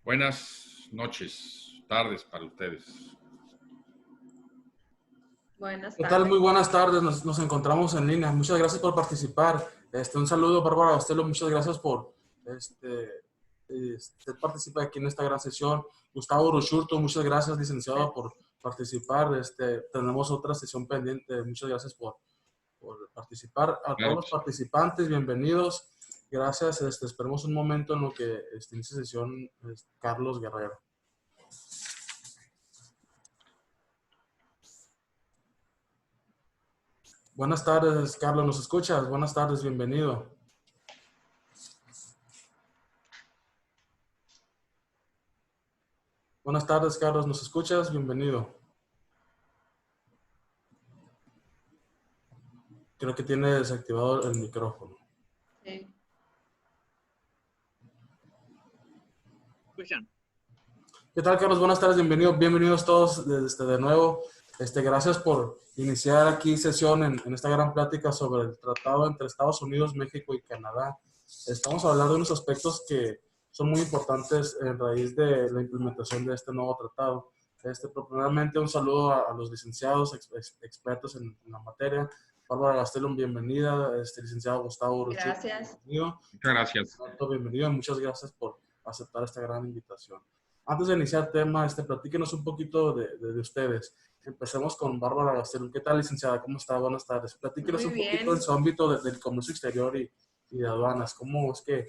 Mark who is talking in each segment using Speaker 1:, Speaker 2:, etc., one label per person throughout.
Speaker 1: Buenas noches, tardes para ustedes.
Speaker 2: Buenas
Speaker 3: ¿Qué
Speaker 2: tardes.
Speaker 3: tal? Muy buenas tardes. Nos encontramos en línea. Muchas gracias por participar. Un saludo, Bárbara Gastelo. Muchas gracias por usted participa aquí en esta gran sesión. Gustavo Uruchurtu, muchas gracias, licenciado, por participar. Tenemos otra sesión pendiente. Muchas gracias por participar. A todos los participantes, bienvenidos. Gracias. Esperemos un momento en lo que inicie sesión Carlos Guerrero. Buenas tardes, Carlos, ¿nos escuchas? Buenas tardes, bienvenido. Buenas tardes, Carlos, ¿nos escuchas? Bienvenido. Creo que tiene desactivado el micrófono.
Speaker 2: Sí.
Speaker 4: ¿Escuchan?
Speaker 3: ¿Qué tal, Carlos? Buenas tardes, bienvenidos todos de nuevo. Gracias por iniciar aquí sesión en esta gran plática sobre el tratado entre Estados Unidos, México y Canadá. Estamos hablando de unos aspectos que son muy importantes en raíz de la implementación de este nuevo tratado. Primeramente, un saludo a los licenciados expertos en la materia. Bárbara Gastelo, bienvenida. Licenciado Gustavo Uruchurtu,
Speaker 2: Gracias.
Speaker 3: bienvenido.
Speaker 1: Muchas gracias.
Speaker 3: Bienvenido, muchas gracias por aceptar esta gran invitación. Antes de iniciar el tema, platíquenos un poquito de ustedes. Empecemos con Bárbara Gastelo. ¿Qué tal, licenciada? ¿Cómo está? Buenas tardes. Platíquenos
Speaker 2: Muy
Speaker 3: un
Speaker 2: bien.
Speaker 3: poquito de su ámbito del comercio exterior y de aduanas. ¿Cómo es que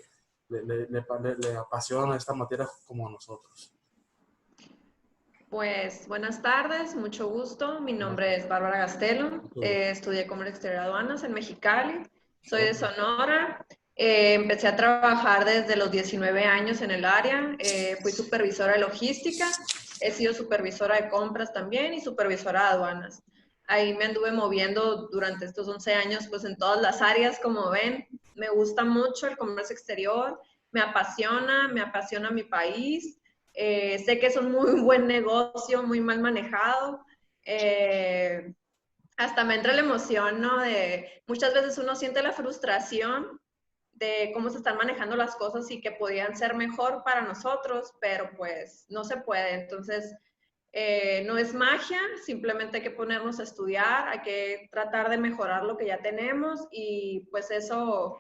Speaker 3: le apasiona esta materia como a nosotros?
Speaker 2: Pues buenas tardes, mucho gusto. Mi nombre es Bárbara Gastelo. Estudié Comercio Exterior y Aduanas en Mexicali. Soy de Sonora. Empecé a trabajar desde los 19 años en el área. Fui supervisora de logística. He sido supervisora de compras también y supervisora de aduanas. Ahí me anduve moviendo durante estos 11 años, pues en todas las áreas, como ven. Me gusta mucho el comercio exterior. Me apasiona mi país. Sé que es un muy buen negocio, muy mal manejado. Hasta me entra la emoción, ¿no? De muchas veces uno siente la frustración de cómo se están manejando las cosas y que podían ser mejor para nosotros, pero pues no se puede. Entonces, no es magia, simplemente hay que ponernos a estudiar, hay que tratar de mejorar lo que ya tenemos y pues eso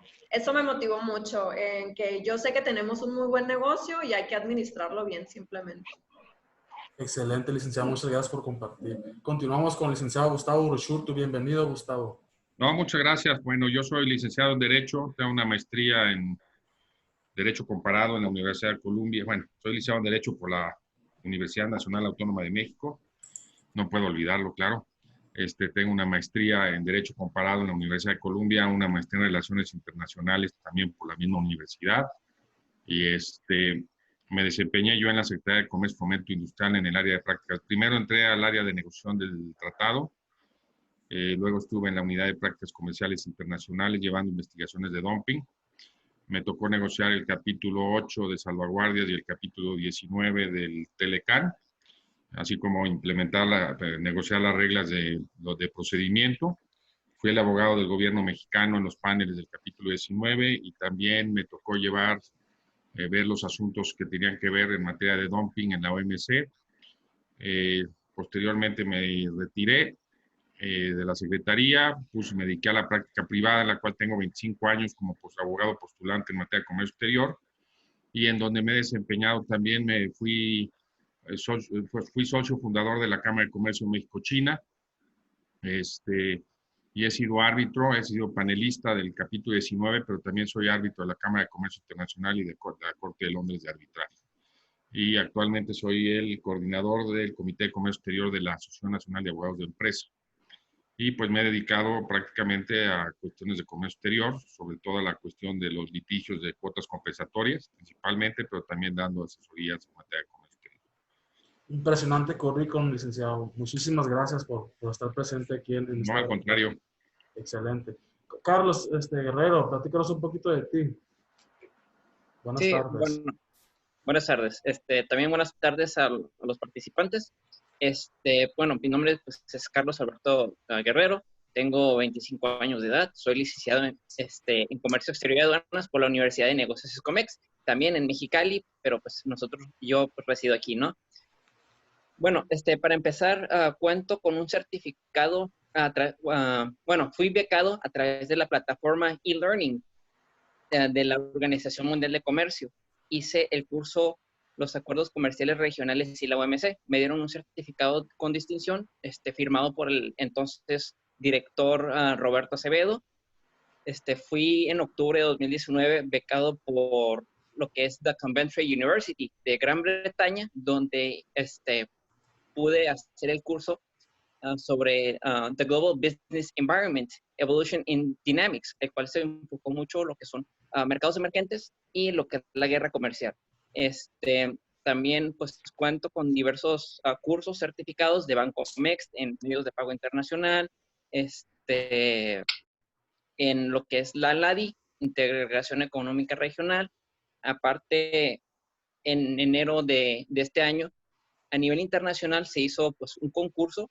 Speaker 2: me motivó mucho en que yo sé que tenemos un muy buen negocio y hay que administrarlo bien simplemente.
Speaker 3: Excelente, licenciado. Muchas gracias por compartir. Continuamos con el licenciado Gustavo Uruchurtu. Bienvenido, Gustavo.
Speaker 1: No, muchas gracias. Bueno, yo soy licenciado en Derecho, tengo una maestría en Derecho Comparado en la Universidad de Columbia. Bueno, soy licenciado en Derecho por la Universidad Nacional Autónoma de México. No puedo olvidarlo, claro. Tengo una maestría en Derecho Comparado en la Universidad de Columbia, una maestría en Relaciones Internacionales también por la misma universidad. Y me desempeñé yo en la Secretaría de Comercio y Fomento Industrial en el área de prácticas. Primero entré al área de negociación del tratado, luego estuve en la unidad de prácticas comerciales internacionales llevando investigaciones de dumping. Me tocó negociar el capítulo 8 de salvaguardias y el capítulo 19 del Telecan, así como negociar las reglas de procedimiento. Fui el abogado del gobierno mexicano en los paneles del capítulo 19 y también me tocó ver los asuntos que tenían que ver en materia de dumping en la OMC. Posteriormente me retiré de la Secretaría, me dediqué a la práctica privada, en la cual tengo 25 años como abogado postulante en materia de comercio exterior, y en donde me he desempeñado también, fui socio fundador de la Cámara de Comercio México-China, y he sido árbitro, he sido panelista del capítulo 19, pero también soy árbitro de la Cámara de Comercio Internacional y de la Corte de Londres de Arbitraje. Y actualmente soy el coordinador del Comité de Comercio Exterior de la Asociación Nacional de Abogados de Empresa. Y pues me he dedicado prácticamente a cuestiones de comercio exterior, sobre todo a la cuestión de los litigios de cuotas compensatorias, principalmente, pero también dando asesorías en materia de comercio exterior.
Speaker 3: Impresionante currículum, licenciado. Muchísimas gracias por estar presente aquí en
Speaker 1: No, al contrario.
Speaker 3: Excelente. Carlos Guerrero, platícanos un poquito de ti. Buenas tardes.
Speaker 4: Bueno, buenas tardes. También buenas tardes a los participantes. Bueno, mi nombre pues, es Carlos Alberto Guerrero. Tengo 25 años de edad. Soy licenciado en Comercio Exterior y Aduanas por la Universidad de Negocios Escomex. también en Mexicali, pero pues yo pues, resido aquí, ¿no? Bueno, para empezar, cuento con un certificado, fui becado a través de la plataforma eLearning de la Organización Mundial de Comercio. Hice el curso Los Acuerdos Comerciales Regionales y la OMC. Me dieron un certificado con distinción, firmado por el entonces director Roberto Acevedo. Fui en octubre de 2019 becado por lo que es The Coventry University de Gran Bretaña, donde pude hacer el curso sobre The Global Business Environment, Evolution in Dynamics, el cual se enfocó mucho lo que son mercados emergentes y lo que es la guerra comercial. También pues cuento con diversos cursos certificados de Bancomext en medios de pago internacional, en lo que es la LADI, Integración Económica Regional. Aparte, en enero de este año, a nivel internacional se hizo pues, un concurso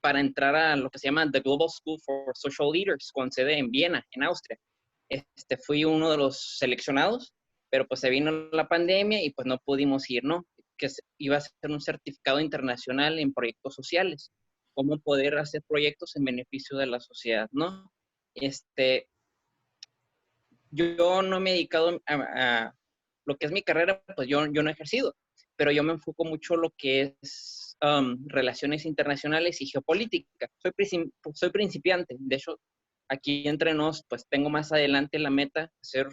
Speaker 4: para entrar a lo que se llama The Global School for Social Leaders, con sede en Viena, en Austria. Fui uno de los seleccionados, pero pues se vino la pandemia y pues no pudimos ir, ¿no? Que iba a ser un certificado internacional en proyectos sociales, cómo poder hacer proyectos en beneficio de la sociedad, ¿no? Yo no me he dedicado a lo que es mi carrera, pues yo no he ejercido, pero yo me enfoco mucho en lo que es relaciones internacionales y geopolítica. Soy principiante, de hecho, aquí entre nos, pues tengo más adelante la meta de hacer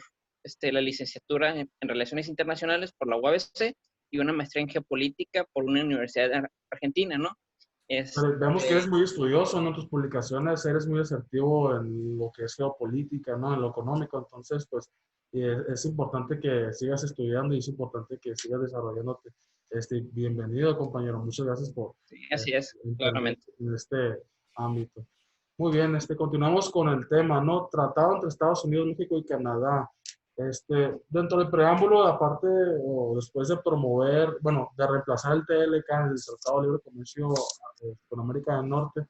Speaker 4: la licenciatura en relaciones internacionales por la UABC y una maestría en geopolítica por una universidad argentina, ¿no?
Speaker 3: Vemos que eres muy estudioso, ¿no? En tus publicaciones eres muy asertivo en lo que es geopolítica, ¿no? En lo económico. Entonces, pues, es importante que sigas estudiando y es importante que sigas desarrollándote. Bienvenido, compañero. Muchas gracias por
Speaker 4: Sí, así es, claramente.
Speaker 3: en este ámbito. Muy bien, continuamos con el tema, ¿no? Tratado entre Estados Unidos, México y Canadá. Dentro del preámbulo, aparte o después de promover, bueno, de reemplazar el TLCAN, el Tratado de Libre Comercio con América del Norte,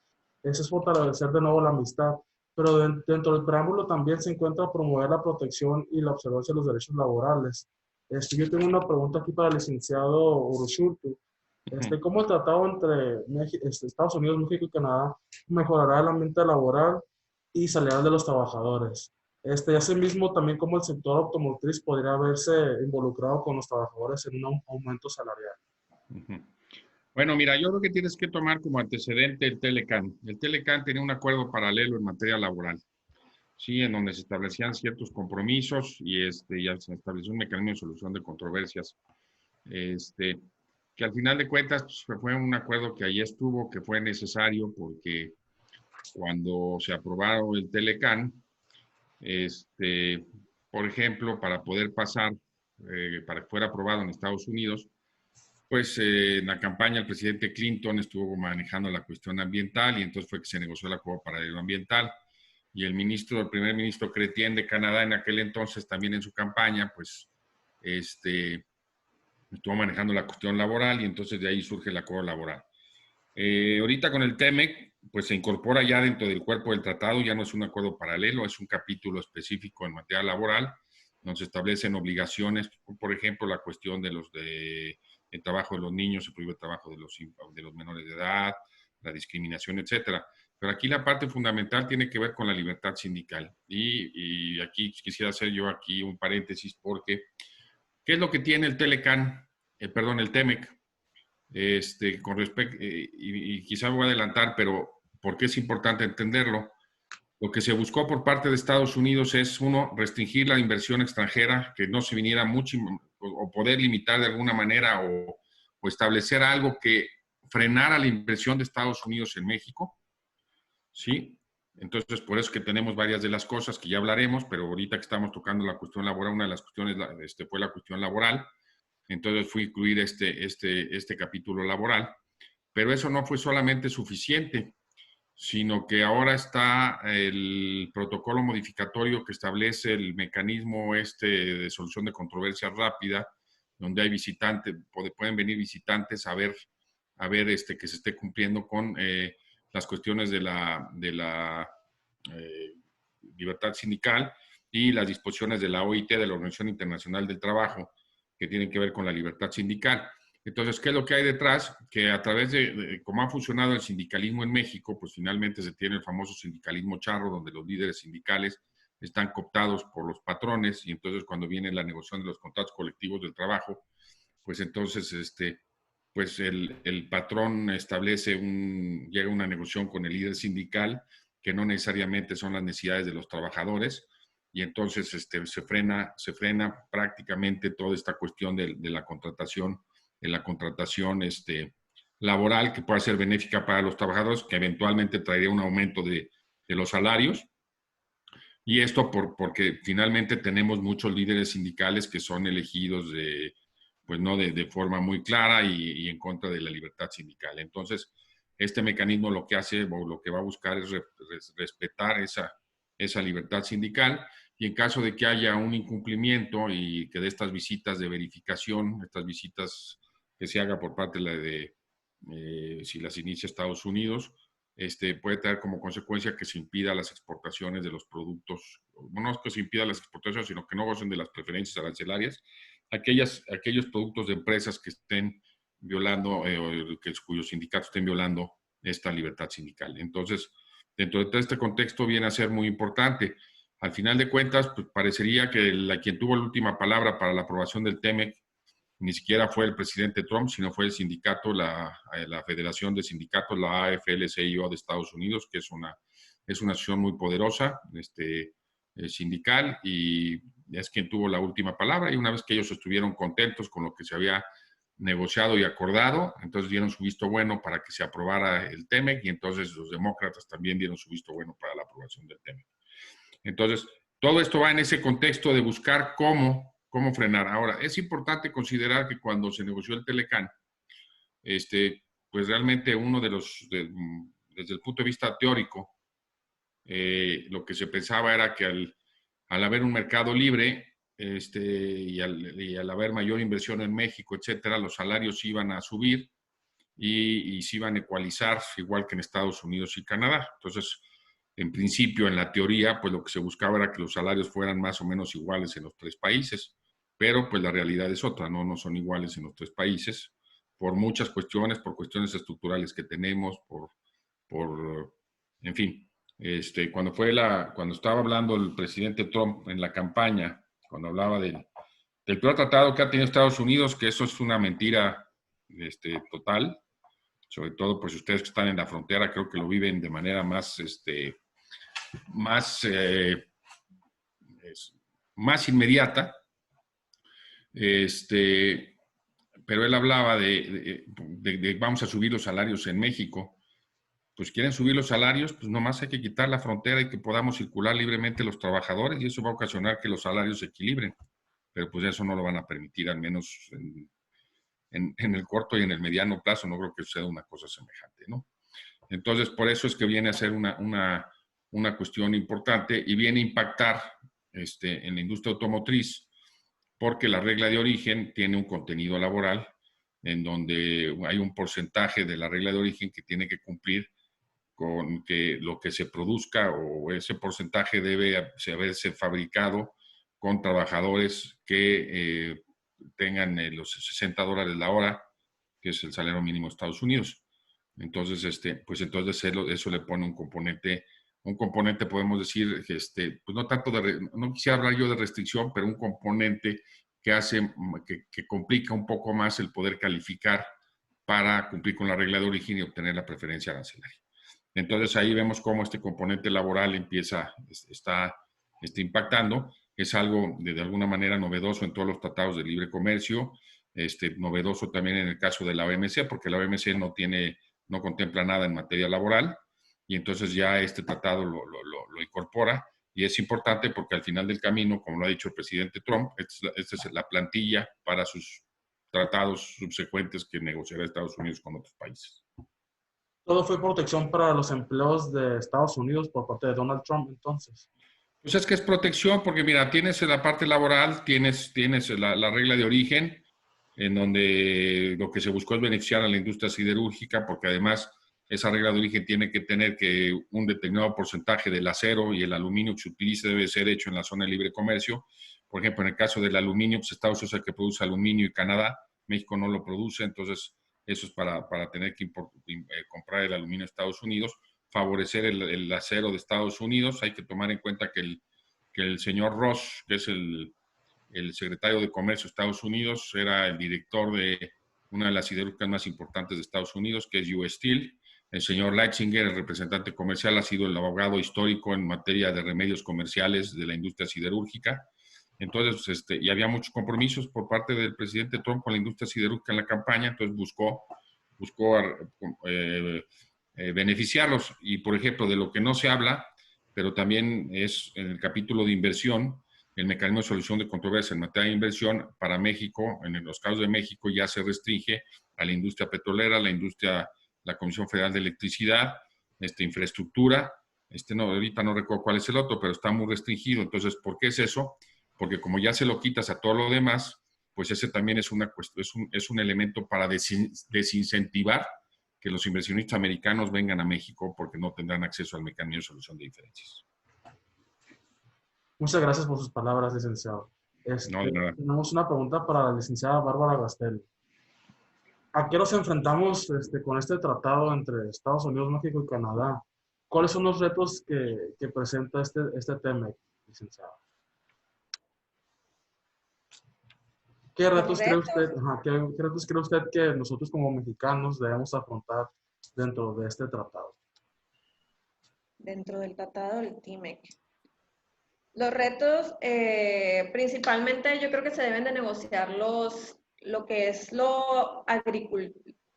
Speaker 3: eso es fortalecer de nuevo la amistad. Pero dentro del preámbulo también se encuentra promover la protección y la observancia de los derechos laborales. Yo tengo una pregunta aquí para el licenciado Urushurtu. ¿Cómo el tratado entre Estados Unidos, México y Canadá mejorará el ambiente laboral y salarial de los trabajadores? Asimismo, también cómo el sector automotriz podría verse involucrado con los trabajadores en un aumento salarial.
Speaker 1: Bueno, mira, yo creo que tienes que tomar como antecedente el TLCAN. El TLCAN tenía un acuerdo paralelo en materia laboral, sí, en donde se establecían ciertos compromisos y ya se estableció un mecanismo de solución de controversias, que al final de cuentas pues, fue un acuerdo que ahí estuvo, que fue necesario porque cuando se aprobó el TLCAN, por ejemplo, para poder pasar, para que fuera aprobado en Estados Unidos, pues en la campaña el presidente Clinton estuvo manejando la cuestión ambiental y entonces fue que se negoció el acuerdo paralelo ambiental y el primer ministro Chrétien de Canadá en aquel entonces también en su campaña, pues estuvo manejando la cuestión laboral y entonces de ahí surge el acuerdo laboral. Ahorita con el TEMEC, pues se incorpora ya dentro del cuerpo del tratado, ya no es un acuerdo paralelo, es un capítulo específico en materia laboral, donde se establecen obligaciones, por ejemplo, la cuestión de el trabajo de los niños, se prohíbe el trabajo de los menores de edad, la discriminación, etcétera. Pero aquí la parte fundamental tiene que ver con la libertad sindical. Y aquí quisiera hacer yo aquí un paréntesis porque, ¿qué es lo que tiene el TLCAN? El TEMEC. Con respecto, y quizá voy a adelantar, pero porque es importante entenderlo, lo que se buscó por parte de Estados Unidos es, uno, restringir la inversión extranjera, que no se viniera mucho, o poder limitar de alguna manera, o establecer algo que frenara la inversión de Estados Unidos en México, ¿sí? Entonces, por eso que tenemos varias de las cosas que ya hablaremos, pero ahorita que estamos tocando la cuestión laboral, una de las cuestiones fue la cuestión laboral. Entonces fue incluir este capítulo laboral, pero eso no fue solamente suficiente, sino que ahora está el protocolo modificatorio que establece el mecanismo de solución de controversia rápida, donde hay visitantes, pueden venir visitantes a ver que se esté cumpliendo con las cuestiones de la libertad sindical. y las disposiciones de la OIT, de la Organización Internacional del Trabajo, que tienen que ver con la libertad sindical. Entonces, ¿qué es lo que hay detrás? Que a través de cómo ha funcionado el sindicalismo en México, pues finalmente se tiene el famoso sindicalismo charro, donde los líderes sindicales están cooptados por los patrones, y entonces cuando viene la negociación de los contratos colectivos del trabajo, pues entonces pues el patrón establece llega a una negociación con el líder sindical, que no necesariamente son las necesidades de los trabajadores, y entonces se frena prácticamente toda esta cuestión de la contratación laboral, que pueda ser benéfica para los trabajadores, que eventualmente traería un aumento de los salarios. Y esto porque finalmente tenemos muchos líderes sindicales que son elegidos pues no de forma muy clara y en contra de la libertad sindical. Entonces, este mecanismo lo que hace o lo que va a buscar es respetar esa libertad sindical, y en caso de que haya un incumplimiento y que de estas visitas de verificación, estas visitas que se haga por parte si las inicia Estados Unidos, puede traer como consecuencia que se impida las exportaciones de los productos, no es que se impida las exportaciones, sino que no gocen de las preferencias arancelarias, aquellos productos de empresas que estén violando, cuyos sindicatos estén violando esta libertad sindical. Entonces, dentro de todo este contexto viene a ser muy importante. Al final de cuentas, pues parecería que quien tuvo la última palabra para la aprobación del TEMEC ni siquiera fue el presidente Trump, sino fue el sindicato, la Federación de Sindicatos, la AFL-CIO de Estados Unidos, que es una asociación muy poderosa, sindical, y es quien tuvo la última palabra. Y una vez que ellos estuvieron contentos con lo que se había negociado y acordado, entonces dieron su visto bueno para que se aprobara el TEMEC, y entonces los demócratas también dieron su visto bueno para la aprobación del TEMEC. Entonces, todo esto va en ese contexto de buscar cómo frenar. Ahora, es importante considerar que cuando se negoció el Telecán, pues realmente desde el punto de vista teórico, lo que se pensaba era que al haber un mercado libre y al haber mayor inversión en México, etcétera, los salarios iban a subir y se iban a ecualizar igual que en Estados Unidos y Canadá. Entonces, en principio, en la teoría, pues lo que se buscaba era que los salarios fueran más o menos iguales en los tres países, pero pues la realidad es otra, no son iguales en los tres países, por muchas cuestiones, por cuestiones estructurales que tenemos, en fin. Cuando estaba hablando el presidente Trump en la campaña, cuando hablaba del peor tratado que ha tenido Estados Unidos, que eso es una mentira total, sobre todo pues ustedes que están en la frontera, creo que lo viven de manera más inmediata, pero él hablaba de vamos a subir los salarios en México. Pues quieren subir los salarios, pues nomás hay que quitar la frontera y que podamos circular libremente los trabajadores, y eso va a ocasionar que los salarios se equilibren, pero pues eso no lo van a permitir, al menos en el corto y en el mediano plazo. No creo que suceda una cosa semejante, ¿no? Entonces, por eso es que viene a ser una cuestión importante y viene a impactar en la industria automotriz, porque la regla de origen tiene un contenido laboral en donde hay un porcentaje de la regla de origen que tiene que cumplir con que lo que se produzca, o ese porcentaje debe haberse fabricado con trabajadores que tengan los $60 la hora, que es el salario mínimo de Estados Unidos. Entonces, pues entonces eso le pone un componente, podemos decir, pues no tanto no quisiera hablar yo de restricción, pero un componente que hace, que complica un poco más el poder calificar para cumplir con la regla de origen y obtener la preferencia arancelaria. Entonces ahí vemos cómo este componente laboral está impactando. Es algo de alguna manera novedoso en todos los tratados de libre comercio, novedoso también en el caso de la OMC, porque la OMC no contempla nada en materia laboral, y entonces ya este tratado lo incorpora, y es importante porque al final del camino, como lo ha dicho el presidente Trump, esta es la plantilla para sus tratados subsecuentes que negociará Estados Unidos con otros países.
Speaker 3: ¿Todo fue protección para los empleos de Estados Unidos por parte de Donald Trump entonces?
Speaker 1: Pues es que es protección porque, mira, tienes la parte laboral, tienes la regla de origen, en donde lo que se buscó es beneficiar a la industria siderúrgica, porque además esa regla de origen tiene que tener que un determinado porcentaje del acero y el aluminio que se utilice debe ser hecho en la zona de libre comercio. Por ejemplo, en el caso del aluminio, pues Estados Unidos es el que produce aluminio y Canadá, México no lo produce, entonces eso es para tener que comprar el aluminio de Estados Unidos, favorecer el acero de Estados Unidos. Hay que tomar en cuenta que el señor Ross, que es el secretario de Comercio de Estados Unidos, era el director de una de las siderúrgicas más importantes de Estados Unidos, que es US Steel. El señor Leitzinger, el representante comercial, ha sido el abogado histórico en materia de remedios comerciales de la industria siderúrgica. Entonces, y había muchos compromisos por parte del presidente Trump con la industria siderúrgica en la campaña, entonces buscó beneficiarlos. Y, por ejemplo, de lo que no se habla, pero también es en el capítulo de inversión, el mecanismo de solución de controversias en materia de inversión para México, en los casos de México ya se restringe a la industria petrolera, la Comisión Federal de Electricidad, infraestructura, no, ahorita no recuerdo cuál es el otro, pero está muy restringido. Entonces, ¿por qué es eso? Porque como ya se lo quitas a todo lo demás, pues ese también es un elemento para desincentivar que los inversionistas americanos vengan a México porque no tendrán acceso al mecanismo de solución de diferencias.
Speaker 3: Muchas gracias por sus palabras, licenciado.
Speaker 1: No, de nada.
Speaker 3: Tenemos una pregunta para la licenciada Bárbara Gastelum. ¿A qué nos enfrentamos con este tratado entre Estados Unidos, México y Canadá? ¿Cuáles son los retos que presenta este tema, licenciada? ¿Qué retos cree usted, qué retos cree usted que nosotros como mexicanos debemos afrontar dentro de este tratado?
Speaker 2: Dentro del tratado del TMEC. Los retos, principalmente yo creo que se deben de negociar lo que es la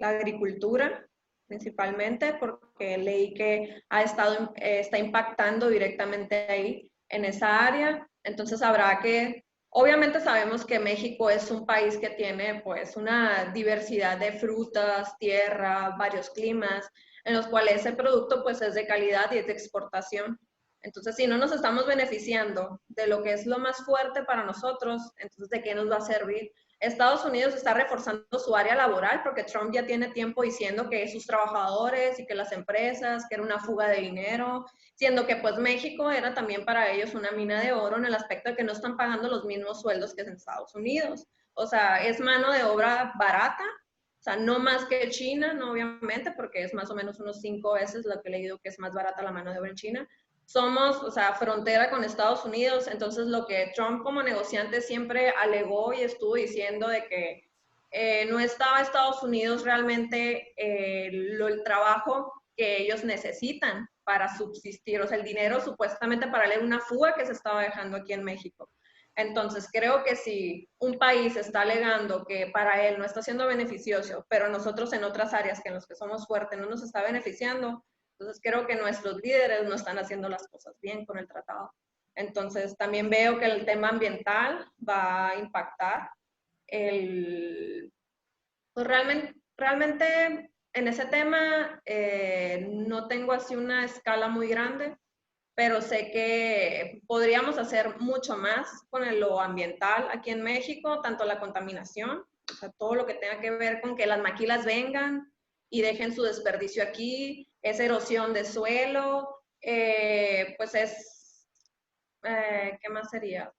Speaker 2: agricultura, principalmente, porque leí que está impactando directamente ahí, en esa área. Entonces habrá que, obviamente sabemos que México es un país que tiene pues una diversidad de frutas, tierra, varios climas, en los cuales ese producto pues es de calidad y es de exportación. Entonces, si no nos estamos beneficiando de lo que es lo más fuerte para nosotros, entonces, ¿de qué nos va a servir? Estados Unidos está reforzando su área laboral porque Trump ya tiene tiempo diciendo que sus trabajadores y que las empresas, que era una fuga de dinero, siendo que pues México era también para ellos una mina de oro en el aspecto de que no están pagando los mismos sueldos que en Estados Unidos. O sea, es mano de obra barata, o sea, no más que China, no obviamente, porque es más o menos unos 5 veces lo que he leído que es más barata la mano de obra en China. Somos, o sea, frontera con Estados Unidos, entonces lo que Trump como negociante siempre alegó y estuvo diciendo de que no estaba Estados Unidos realmente el trabajo que ellos necesitan para subsistir, o sea, el dinero supuestamente para leer una fuga que se estaba dejando aquí en México. Entonces, creo que si un país está alegando que para él no está siendo beneficioso, pero nosotros en otras áreas que en los que somos fuertes no nos está beneficiando, entonces creo que nuestros líderes no están haciendo las cosas bien con el tratado. Entonces también veo que el tema ambiental va a impactar. Pues realmente en ese tema no tengo así una escala muy grande, pero sé que podríamos hacer mucho más con lo ambiental aquí en México, tanto la contaminación, o sea, todo lo que tenga que ver con que las maquilas vengan y dejen su desperdicio aquí, esa erosión de suelo, pues ¿qué más sería?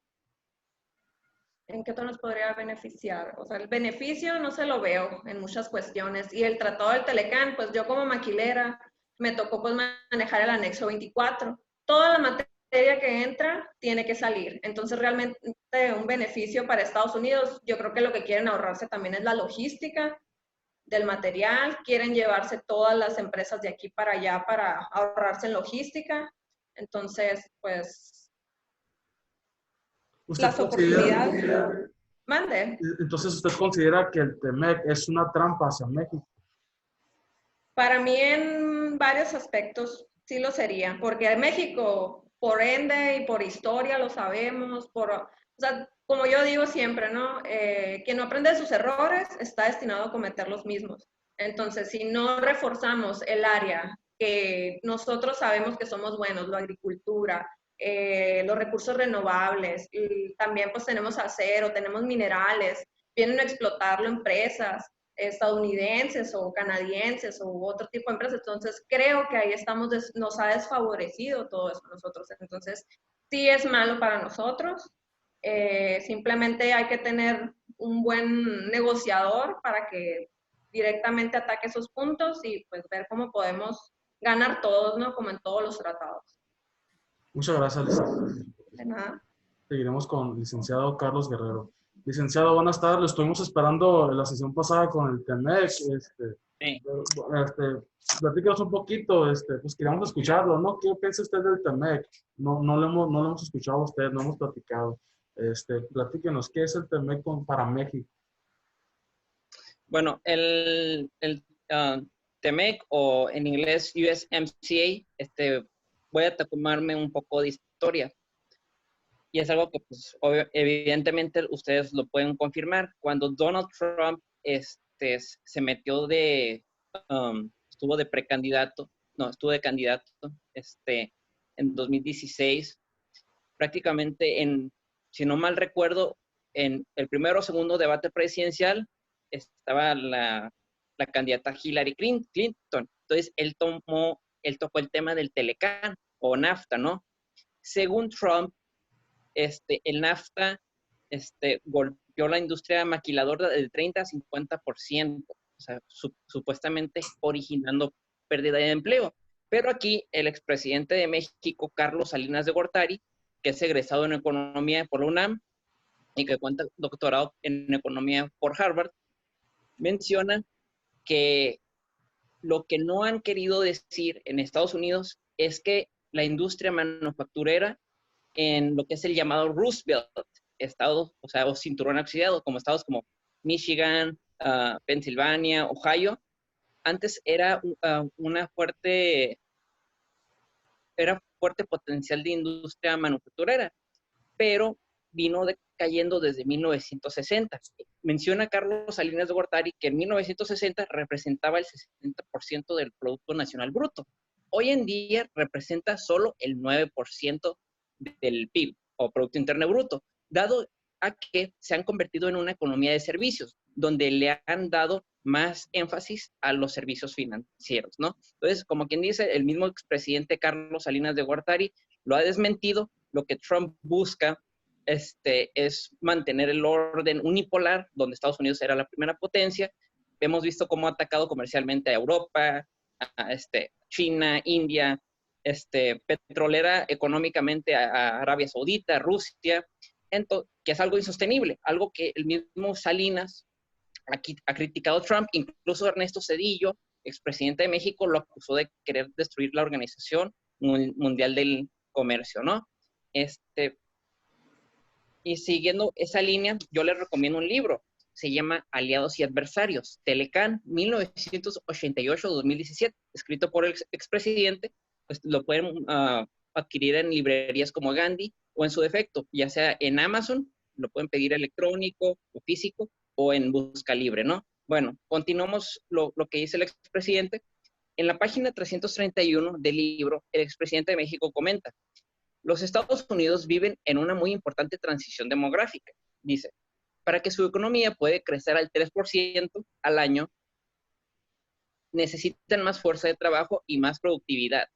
Speaker 2: ¿En qué otro nos podría beneficiar? O sea, el beneficio no se lo veo en muchas cuestiones. Y el tratado del Telecán, pues yo como maquilera me tocó pues manejar el anexo 24. Toda la materia que entra tiene que salir. Entonces, realmente un beneficio para Estados Unidos, yo creo que lo que quieren ahorrarse también es la logística del material, quieren llevarse todas las empresas de aquí para allá para ahorrarse en logística. Entonces, pues, las oportunidades. Mande.
Speaker 3: Entonces, ¿usted considera que el TMEC es una trampa hacia México?
Speaker 2: Para mí, en varios aspectos, sí lo sería, porque México, por ende y por historia, lo sabemos, o sea, como yo digo siempre, ¿no? Quien no aprende de sus errores está destinado a cometer los mismos. Entonces, si no reforzamos el área que nosotros sabemos que somos buenos, la agricultura, los recursos renovables, y también pues tenemos acero, tenemos minerales, vienen a explotarlo empresas, estadounidenses o canadienses o otro tipo de empresas. Entonces, creo que ahí nos ha desfavorecido todo eso a nosotros. Entonces, sí es malo para nosotros. Simplemente hay que tener un buen negociador para que directamente ataque esos puntos y pues ver cómo podemos ganar todos, ¿no? Como en todos los tratados.
Speaker 3: Muchas gracias, licenciado.
Speaker 2: De nada.
Speaker 3: Seguiremos con el licenciado Carlos Guerrero. Licenciado, buenas tardes. Lo estuvimos esperando en la sesión pasada con el TEMEC.
Speaker 4: Sí.
Speaker 3: Platícanos un poquito, pues queríamos escucharlo, ¿no? ¿Qué piensa usted del TEMEC? No lo hemos escuchado a usted, no hemos platicado. Platíquenos, ¿qué es el TEMEC para México?
Speaker 4: Bueno, el TEMEC, o en inglés USMCA, voy a tomarme un poco de historia. Y es algo que, pues, evidentemente ustedes lo pueden confirmar. Cuando Donald Trump se metió estuvo de precandidato, no, estuvo de candidato en 2016, prácticamente si no mal recuerdo, en el primero o segundo debate presidencial estaba la candidata Hillary Clinton. Entonces, él tocó el tema del Telecán o NAFTA, ¿no? Según Trump, el NAFTA golpeó la industria maquiladora del 30 a 50%, o sea, supuestamente originando pérdida de empleo. Pero aquí el expresidente de México, Carlos Salinas de Gortari, que es egresado en economía por la UNAM y que cuenta doctorado en economía por Harvard, menciona que lo que no han querido decir en Estados Unidos es que la industria manufacturera en lo que es el llamado Rust Belt, estados, o cinturón oxidado, como estados como Michigan, Pensilvania, Ohio, antes era fuerte potencial de industria manufacturera, pero vino decayendo desde 1960. Menciona Carlos Salinas de Gortari que en 1960 representaba el 60% del Producto Nacional Bruto. Hoy en día representa solo el 9% del PIB o Producto Interno Bruto, dado a que se han convertido en una economía de servicios, donde le han dado más énfasis a los servicios financieros, ¿no? Entonces, como quien dice, el mismo expresidente Carlos Salinas de Gortari lo ha desmentido. Lo que Trump busca es mantener el orden unipolar, donde Estados Unidos era la primera potencia. Hemos visto cómo ha atacado comercialmente a Europa, a China, India, petrolera económicamente a Arabia Saudita, Rusia, que es algo insostenible, algo que el mismo Salinas ha criticado Trump. Incluso Ernesto Zedillo, expresidente de México, lo acusó de querer destruir la Organización Mundial del Comercio, ¿no? Y siguiendo esa línea, yo les recomiendo un libro. Se llama Aliados y Adversarios, Telecán, 1988-2017, escrito por el expresidente. Pues lo pueden adquirir en librerías como Gandhi, o en su defecto, ya sea en Amazon, lo pueden pedir electrónico o físico, o en Busca Libre, ¿no? Bueno, continuamos lo que dice el expresidente. En la página 331 del libro, el expresidente de México comenta: los Estados Unidos viven en una muy importante transición demográfica. Dice, para que su economía pueda crecer al 3% al año, necesitan más fuerza de trabajo y más productividad.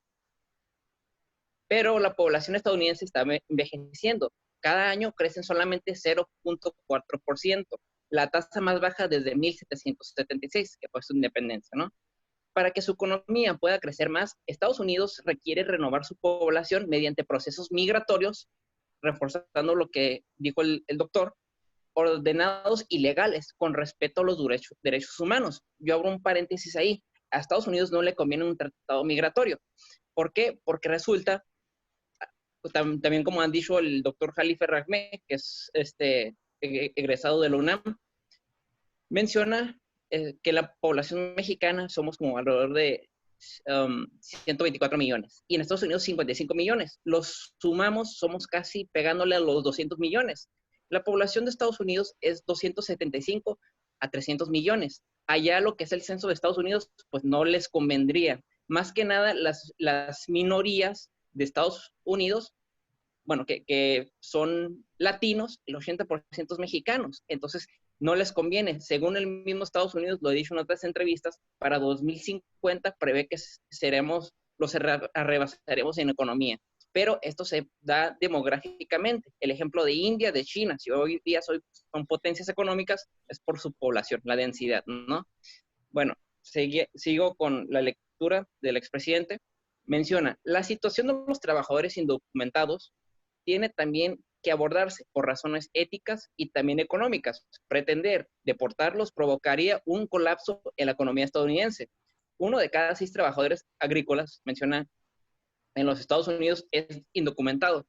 Speaker 4: Pero la población estadounidense está envejeciendo. Cada año crecen solamente 0.4%, la tasa más baja desde 1776, que fue su independencia, ¿no? Para que su economía pueda crecer más, Estados Unidos requiere renovar su población mediante procesos migratorios, reforzando lo que dijo el doctor, ordenados y legales, con respeto a los derechos humanos. Yo abro un paréntesis ahí. A Estados Unidos no le conviene un tratado migratorio. ¿Por qué? Porque resulta, también como han dicho el doctor Jalife Rahmeh, que es egresado de la UNAM, menciona que la población mexicana somos como alrededor de 124 millones, y en Estados Unidos 55 millones. Los sumamos, somos casi pegándole a los 200 millones. La población de Estados Unidos es 275 a 300 millones. Allá lo que es el censo de Estados Unidos, pues no les convendría. Más que nada las minorías de Estados Unidos, bueno, que son latinos, el 80% es mexicanos. Entonces, no les conviene. Según el mismo Estados Unidos, lo he dicho en otras entrevistas, para 2050 prevé que los arrebasaremos en economía. Pero esto se da demográficamente. El ejemplo de India, de China, si hoy día son potencias económicas, es por su población, la densidad, ¿no? Bueno, sigo con la lectura del expresidente. Menciona, la situación de los trabajadores indocumentados tiene también que abordarse por razones éticas y también económicas. Pretender deportarlos provocaría un colapso en la economía estadounidense. 1 de cada 6 trabajadores agrícolas, menciona, en los Estados Unidos es indocumentado.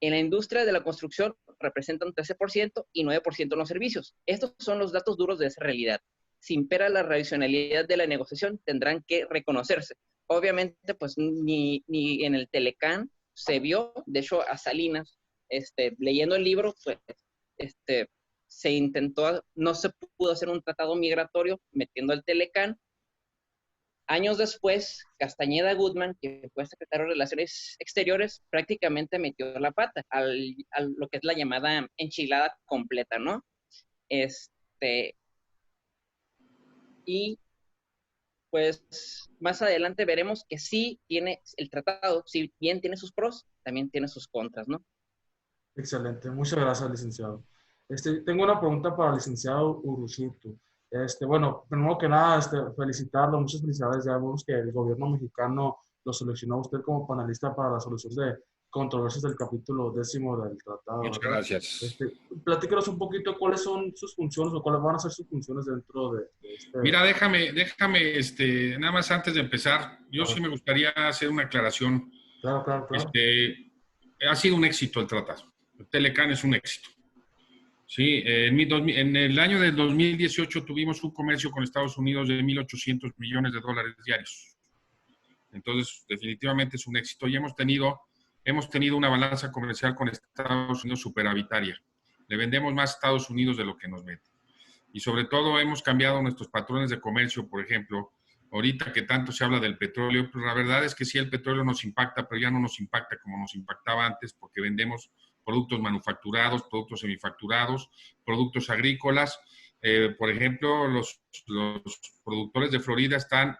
Speaker 4: En la industria de la construcción representan 13% y 9% en los servicios. Estos son los datos duros de esa realidad. Si impera la racionalidad de la negociación, tendrán que reconocerse. Obviamente, pues ni en el Telecán se vio, de hecho, a Salinas, leyendo el libro, pues, se intentó, no se pudo hacer un tratado migratorio metiendo el Telecán. Años después, Castañeda Goodman, que fue secretario de Relaciones Exteriores, prácticamente metió la pata a lo que es la llamada enchilada completa, ¿no? Y pues más adelante veremos que sí tiene el tratado, si bien tiene sus pros, también tiene sus contras, ¿no?
Speaker 3: Excelente, muchas gracias, licenciado. Tengo una pregunta para el licenciado Uruzuto. Bueno, primero que nada, felicitarlo, muchas felicidades. Ya vemos que el gobierno mexicano lo seleccionó a usted como panelista para la solución de controversias del capítulo 10 del tratado.
Speaker 1: Muchas
Speaker 3: ¿verdad?
Speaker 1: gracias.
Speaker 3: Platícanos un poquito cuáles son sus funciones o cuáles van a ser sus funciones dentro de este.
Speaker 1: Mira, déjame, nada más antes de empezar, yo sí me gustaría hacer una aclaración.
Speaker 3: Claro.
Speaker 1: Ha sido un éxito el tratado. El Telecán es un éxito. Sí, en el año del 2018 tuvimos un comercio con Estados Unidos de $1.800 millones diarios. Entonces, definitivamente es un éxito y hemos tenido una balanza comercial con Estados Unidos superavitaria. Le vendemos más a Estados Unidos de lo que nos vende. Y sobre todo hemos cambiado nuestros patrones de comercio, por ejemplo, ahorita que tanto se habla del petróleo, pues la verdad es que sí, el petróleo nos impacta, pero ya no nos impacta como nos impactaba antes, porque vendemos productos manufacturados, productos semifacturados, productos agrícolas. Por ejemplo, los productores de Florida están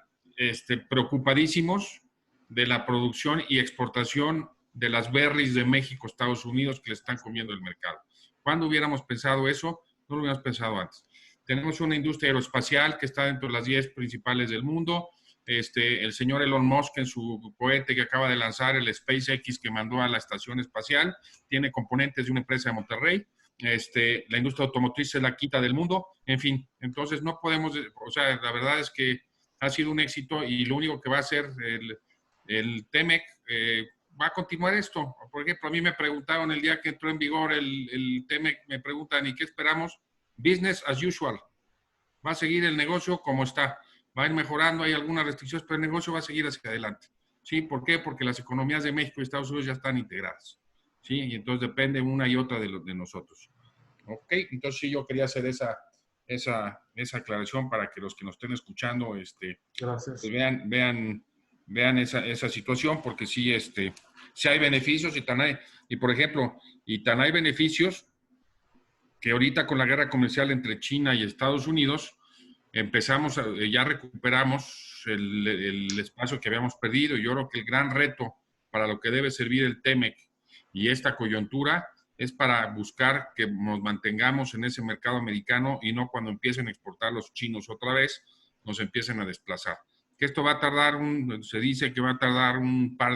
Speaker 1: preocupadísimos de la producción y exportación de las berries de México, Estados Unidos, que le están comiendo el mercado. ¿Cuándo hubiéramos pensado eso? No lo hubiéramos pensado antes. Tenemos una industria aeroespacial que está dentro de las 10 principales del mundo. El señor Elon Musk, en su cohete que acaba de lanzar, el SpaceX, que mandó a la estación espacial, tiene componentes de una empresa de Monterrey. La industria automotriz es la quinta del mundo. En fin, entonces no podemos, o sea, la verdad es que ha sido un éxito y lo único que va a hacer el TEMEC, va a continuar esto. Por ejemplo, a mí me preguntaron el día que entró en vigor el TEMEC, me preguntan, ¿y qué esperamos? Business as usual. Va a seguir el negocio como está. Va a ir mejorando, hay algunas restricciones, pero el negocio va a seguir hacia adelante. ¿Sí? ¿Por qué? Porque las economías de México y Estados Unidos ya están integradas. ¿Sí? Y entonces depende una y otra de nosotros. ¿Ok? Entonces sí, yo quería hacer esa aclaración para que los que nos estén escuchando
Speaker 3: Gracias.
Speaker 1: Pues vean esa situación, porque sí, sí hay beneficios y por ejemplo, tan hay beneficios que ahorita con la guerra comercial entre China y Estados Unidos, ya recuperamos el espacio que habíamos perdido. Yo creo que el gran reto para lo que debe servir el TEMEC y esta coyuntura es para buscar que nos mantengamos en ese mercado americano y no cuando empiecen a exportar los chinos otra vez, nos empiecen a desplazar. Que esto va a tardar, se dice que va a tardar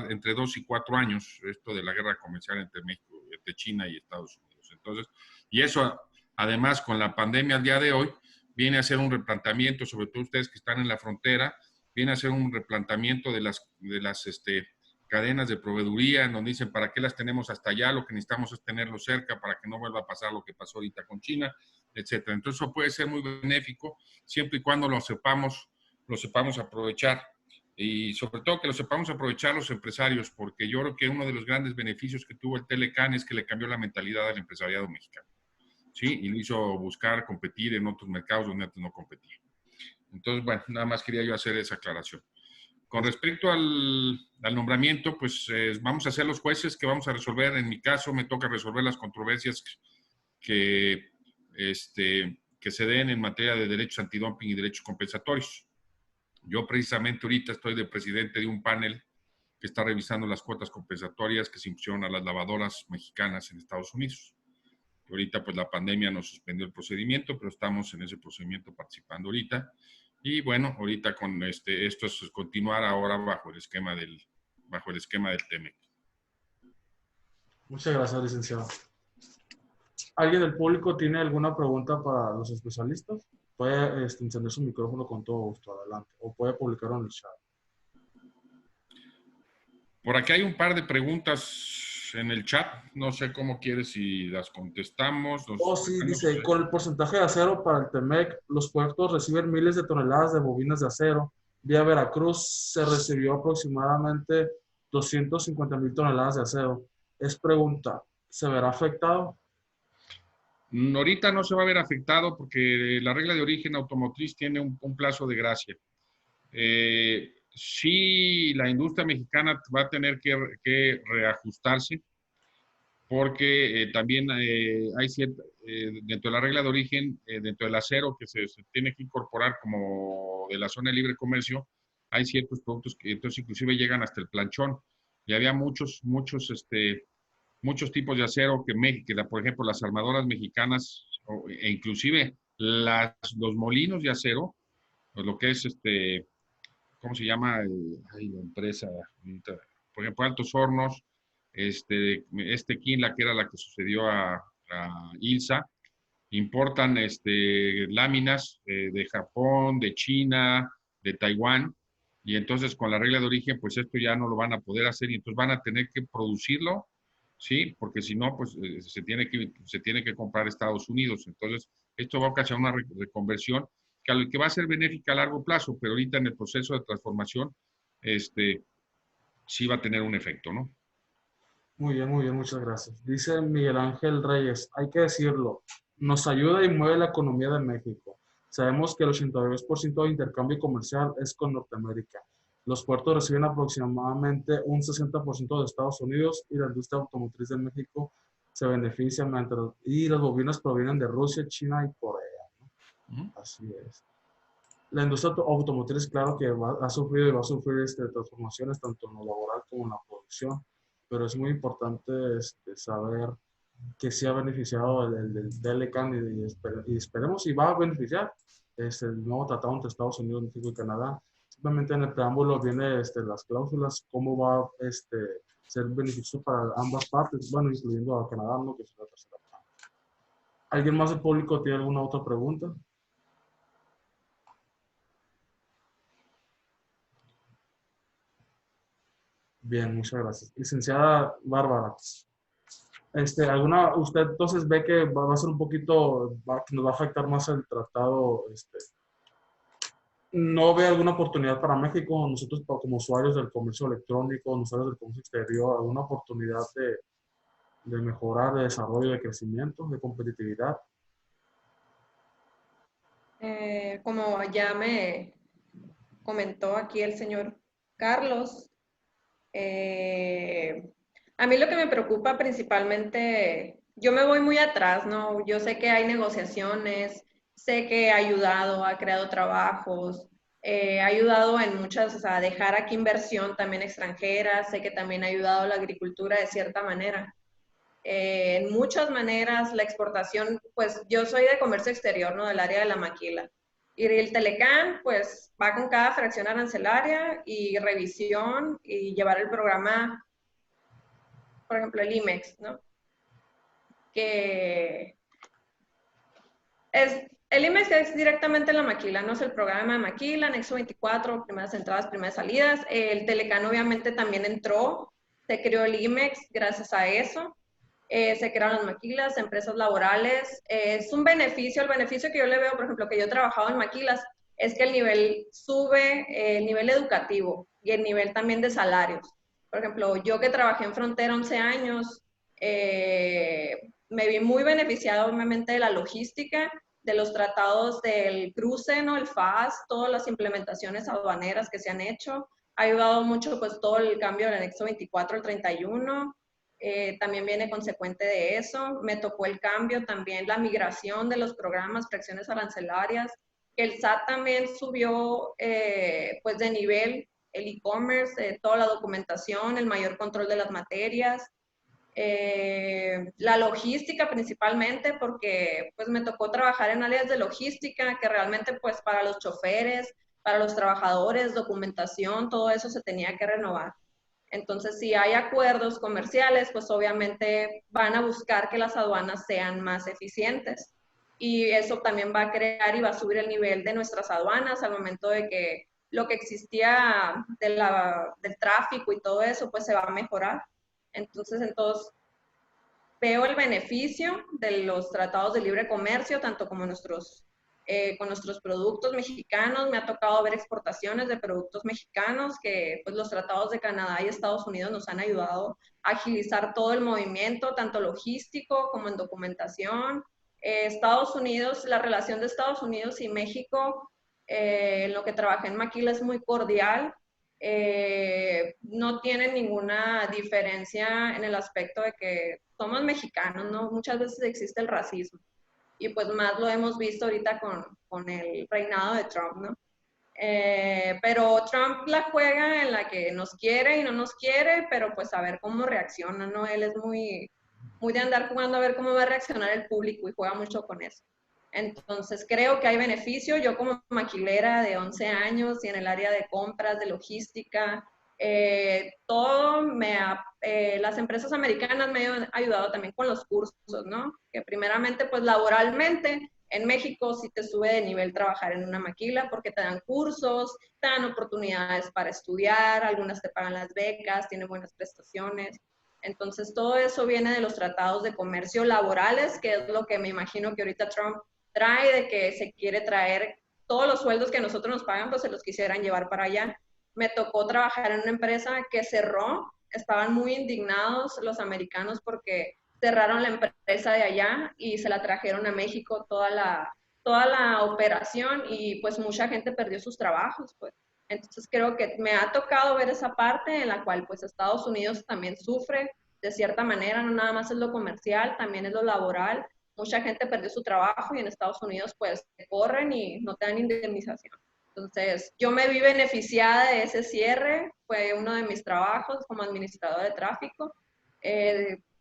Speaker 1: entre 2 y 4 años, esto de la guerra comercial entre México, entre China y Estados Unidos. Entonces, y eso, además, con la pandemia al día de hoy, viene a ser un replanteamiento, sobre todo ustedes que están en la frontera, viene a ser un replanteamiento de las cadenas de proveeduría, en donde dicen, ¿para qué las tenemos hasta allá? Lo que necesitamos es tenerlo cerca para que no vuelva a pasar lo que pasó ahorita con China, etcétera. Entonces, eso puede ser muy benéfico, siempre y cuando lo sepamos aprovechar. Y sobre todo que lo sepamos aprovechar los empresarios, porque yo creo que uno de los grandes beneficios que tuvo el Telecán es que le cambió la mentalidad al empresariado mexicano. ¿Sí? Y lo hizo buscar competir en otros mercados donde antes no competía. Entonces, bueno, nada más quería yo hacer esa aclaración. Con respecto al nombramiento, pues vamos a ser los jueces que vamos a resolver. En mi caso, me toca resolver las controversias que que se den en materia de derechos antidumping y derechos compensatorios. Yo precisamente ahorita estoy de presidente de un panel que está revisando las cuotas compensatorias que se impusieron a las lavadoras mexicanas en Estados Unidos. Ahorita pues la pandemia nos suspendió el procedimiento, pero estamos en ese procedimiento participando ahorita. Y bueno, ahorita con esto es continuar ahora bajo el esquema del TEMEC.
Speaker 3: Muchas gracias, licenciado. ¿Alguien del público tiene alguna pregunta para los especialistas? Puede encender su micrófono con todo gusto, adelante. O puede publicarlo en el chat.
Speaker 1: Por aquí hay un par de preguntas en el chat. No sé cómo quieres si las contestamos.
Speaker 3: Sí, dice, con el porcentaje de acero para el TEMEC, los puertos reciben miles de toneladas de bobinas de acero. Vía Veracruz se recibió aproximadamente 250,000 toneladas de acero. Es pregunta, ¿se verá afectado?
Speaker 1: Ahorita no se va a ver afectado porque la regla de origen automotriz tiene un plazo de gracia. Sí, la industria mexicana va a tener que reajustarse porque también hay cierta, dentro de la regla de origen, dentro del acero que se tiene que incorporar como de la zona de libre comercio, hay ciertos productos que entonces inclusive llegan hasta el planchón. Y había muchos tipos de acero por ejemplo, las armadoras mexicanas e inclusive los molinos de acero, pues lo que es ¿cómo se llama? La empresa, por ejemplo, Altos Hornos, Quinla, que era la que sucedió a Ilsa, importan láminas de Japón, de China, de Taiwán, y entonces con la regla de origen, pues esto ya no lo van a poder hacer y entonces van a tener que producirlo, ¿sí? Porque si no, pues se tiene que comprar Estados Unidos. Entonces, esto va a ocasionar una reconversión que va a ser benéfica a largo plazo, pero ahorita en el proceso de transformación, sí va a tener un efecto, ¿no?
Speaker 3: Muy bien, muchas gracias. Dice Miguel Ángel Reyes, hay que decirlo, nos ayuda y mueve la economía de México. Sabemos que el 82% de intercambio comercial es con Norteamérica. Los puertos reciben aproximadamente un 60% de Estados Unidos y la industria automotriz de México se beneficia, y las bobinas provienen de Rusia, China y Corea, ¿no? Así es. La industria automotriz, claro que ha sufrido y va a sufrir transformaciones tanto en lo laboral como en la producción, pero es muy importante saber que sí ha beneficiado el DLCAN y esperemos si va a beneficiar el nuevo tratado entre Estados Unidos, México y Canadá. Simplemente en el preámbulo viene las cláusulas, cómo va a ser beneficioso para ambas partes, bueno, incluyendo a Canadá, ¿no? Que es la tercera parte. ¿Alguien más del público tiene alguna otra pregunta? Bien, muchas gracias. Licenciada Bárbara, usted entonces ve que va a ser un poquito, que nos va a afectar más el tratado, ¿no ve alguna oportunidad para México, nosotros como usuarios del comercio electrónico, usuarios del comercio exterior, alguna oportunidad de mejorar, de desarrollo, de crecimiento, de competitividad?
Speaker 2: Como ya me comentó aquí el señor Carlos, a mí lo que me preocupa principalmente, yo me voy muy atrás, ¿no? Yo sé que hay negociaciones, sé que ha ayudado, ha creado trabajos, ha ayudado en muchas, o sea, a dejar aquí inversión también extranjera, sé que también ha ayudado a la agricultura de cierta manera. En muchas maneras, la exportación, pues yo soy de comercio exterior, ¿no? Del área de la maquila. Y el Telecán, pues va con cada fracción arancelaria y revisión y llevar el programa, por ejemplo, el IMEX, ¿no? Que el IMEX es directamente la maquila, no es el programa de maquila, anexo 24, primeras entradas, primeras salidas. El Telecán obviamente también entró, se creó el IMEX gracias a eso. Se crearon las maquilas, empresas laborales. Es un beneficio, el beneficio que yo le veo, por ejemplo, que yo he trabajado en maquilas, es que el nivel sube, el nivel educativo y el nivel también de salarios. Por ejemplo, yo que trabajé en Frontera 11 años, me vi muy beneficiado obviamente de la logística, de los tratados del cruce, ¿no? El FAS, todas las implementaciones aduaneras que se han hecho. Ha ayudado mucho pues todo el cambio del anexo 24 al 31. también viene consecuente de eso. Me tocó el cambio también, la migración de los programas, fracciones arancelarias, que el SAT también subió pues de nivel, el e-commerce, toda la documentación, el mayor control de las materias, la logística principalmente, porque pues me tocó trabajar en áreas de logística que realmente pues para los choferes, para los trabajadores, documentación, todo eso se tenía que renovar. Entonces, si hay acuerdos comerciales, pues obviamente van a buscar que las aduanas sean más eficientes. Y eso también va a crear y va a subir el nivel de nuestras aduanas al momento de que lo que existía del tráfico y todo eso, pues se va a mejorar. Entonces, veo el beneficio de los tratados de libre comercio, tanto como con nuestros productos mexicanos. Me ha tocado ver exportaciones de productos mexicanos que pues los tratados de Canadá y Estados Unidos nos han ayudado a agilizar todo el movimiento, tanto logístico como en documentación. Estados Unidos, la relación de Estados Unidos y México, en lo que trabajé en Maquila, es muy cordial. No tienen ninguna diferencia en el aspecto de que somos mexicanos, ¿no? Muchas veces existe el racismo y pues más lo hemos visto ahorita con el reinado de Trump, ¿no? Pero Trump la juega en la que nos quiere y no nos quiere, pero pues a ver cómo reacciona, ¿no? Él es muy de andar jugando a ver cómo va a reaccionar el público y juega mucho con eso. Entonces creo que hay beneficio. Yo como maquilera de 11 años y en el área de compras, de logística, las empresas americanas me han ayudado también con los cursos, ¿no? Que primeramente, pues laboralmente, en México sí te sube de nivel trabajar en una maquila porque te dan cursos, te dan oportunidades para estudiar, algunas te pagan las becas, tienen buenas prestaciones. Entonces, todo eso viene de los tratados de comercio laborales, que es lo que me imagino que ahorita Trump trae, de que se quiere traer todos los sueldos que nosotros nos pagan, pues se los quisieran llevar para allá. Me tocó trabajar en una empresa que cerró, estaban muy indignados los americanos porque cerraron la empresa de allá y se la trajeron a México toda la operación y pues mucha gente perdió sus trabajos, pues. Entonces creo que me ha tocado ver esa parte en la cual pues Estados Unidos también sufre de cierta manera, no nada más es lo comercial, también es lo laboral. Mucha gente perdió su trabajo y en Estados Unidos pues te corren y no te dan indemnización. Entonces, yo me vi beneficiada de ese cierre, fue uno de mis trabajos como administradora de tráfico.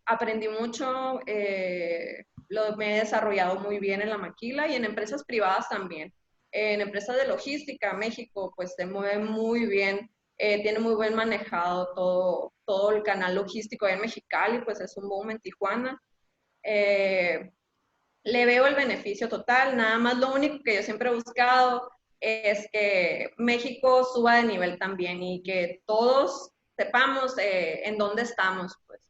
Speaker 2: Aprendí mucho, me he desarrollado muy bien en la maquila y en empresas privadas también. En empresas de logística, México, pues se mueve muy bien, tiene muy buen manejado todo el canal logístico en Mexicali, pues es un boom en Tijuana. Le veo el beneficio total, nada más lo único que yo siempre he buscado es que México suba de nivel también y que todos sepamos en dónde estamos, pues,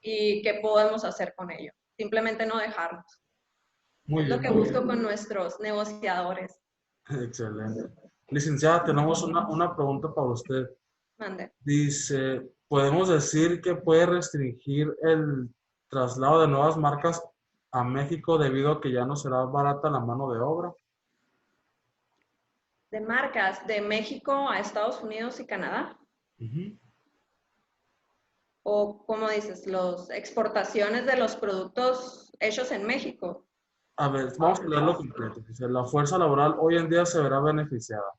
Speaker 2: y qué podemos hacer con ello. Simplemente no dejarnos.
Speaker 3: Muy
Speaker 2: Es
Speaker 3: bien,
Speaker 2: lo que
Speaker 3: muy
Speaker 2: busco
Speaker 3: bien.
Speaker 2: con nuestros negociadores.
Speaker 3: Excelente. Licenciada, tenemos una pregunta para usted.
Speaker 2: Mande.
Speaker 3: Dice, ¿podemos decir que puede restringir el traslado de nuevas marcas a México debido a que ya no será barata la mano de obra?
Speaker 2: De marcas de México a Estados Unidos y Canadá.
Speaker 3: Ujú.
Speaker 2: O, como dices, las exportaciones de los productos hechos en México.
Speaker 3: A ver, vamos a leerlo completo. Dice, la fuerza laboral hoy en día se verá beneficiada.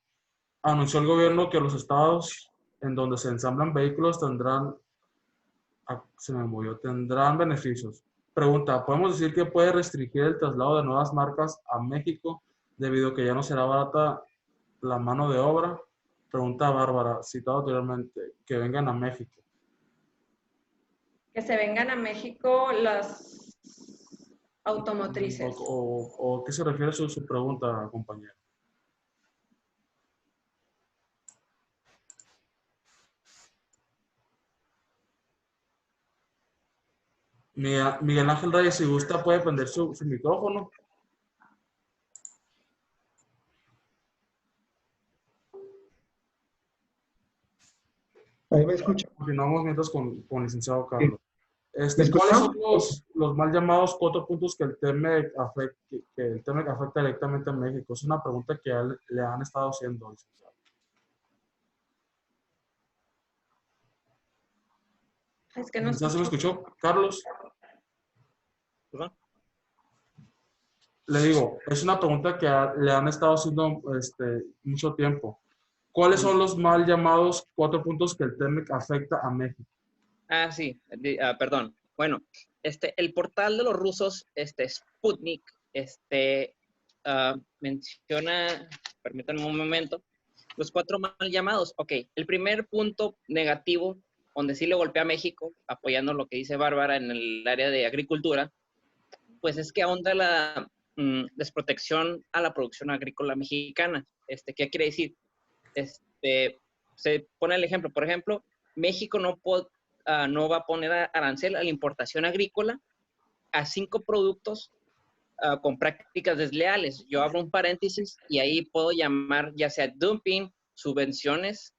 Speaker 3: Anunció el gobierno que los estados en donde se ensamblan vehículos tendrán beneficios. Pregunta, ¿podemos decir que puede restringir el traslado de nuevas marcas a México debido a que ya no será barata la mano de obra? Pregunta Bárbara, citado anteriormente, que vengan a México.
Speaker 2: Que se vengan a México las automotrices.
Speaker 3: ¿O qué se refiere su pregunta, compañero? Miguel Ángel Reyes, si gusta, puede prender su micrófono.
Speaker 5: Ahí me escucha.
Speaker 3: Continuamos mientras con el licenciado
Speaker 5: Sí.
Speaker 3: Carlos.
Speaker 5: ¿Me
Speaker 3: ¿Cuáles son
Speaker 5: escuchas?
Speaker 3: los mal llamados cuatro puntos que el TEMEC afecta directamente a México? Es una pregunta que le han estado haciendo, licenciado.
Speaker 2: Es que no
Speaker 3: ¿Ya se me escuchó, Carlos?
Speaker 4: ¿Perdón?
Speaker 3: Le digo, es una pregunta que le han estado haciendo mucho tiempo. ¿Cuáles son los mal llamados 4 puntos que el TEMEC afecta a México?
Speaker 4: Ah, sí, perdón. Bueno, el portal de los rusos, Sputnik, menciona, permítanme un momento, los 4 mal llamados. Ok, el primer punto negativo, donde sí le golpea a México, apoyando lo que dice Bárbara en el área de agricultura, pues es que ahonda la desprotección a la producción agrícola mexicana. ¿Qué quiere decir? Se pone el ejemplo, por ejemplo, México no va a poner arancel a la importación agrícola a 5 productos con prácticas desleales. Yo abro un paréntesis y ahí puedo llamar ya sea dumping, subvenciones,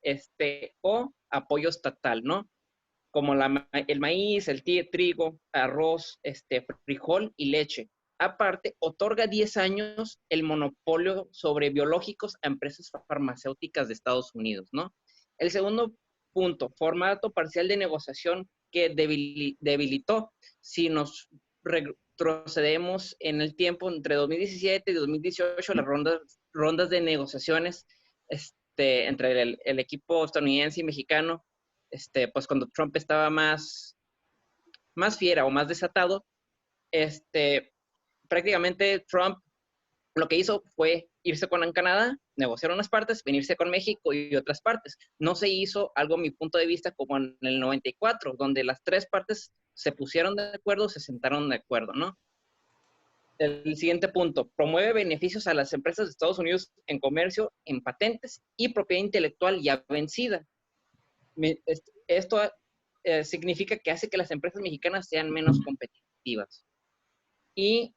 Speaker 4: o apoyo estatal, ¿no? Como el maíz, el trigo, arroz, frijol y leche. Aparte, otorga 10 años el monopolio sobre biológicos a empresas farmacéuticas de Estados Unidos, ¿no? El segundo punto, formato parcial de negociación que debilitó. Si nos retrocedemos en el tiempo entre 2017 y 2018, las rondas de negociaciones entre el equipo estadounidense y mexicano, pues cuando Trump estaba más fiera o más desatado, prácticamente Trump lo que hizo fue irse con Canadá, negociar unas partes, venirse con México y otras partes. No se hizo algo, a mi punto de vista, como en el 94, donde las 3 partes se pusieron de acuerdo, se sentaron de acuerdo, ¿no? El siguiente punto, promueve beneficios a las empresas de Estados Unidos en comercio, en patentes y propiedad intelectual ya vencida. Esto significa que hace que las empresas mexicanas sean menos competitivas. Y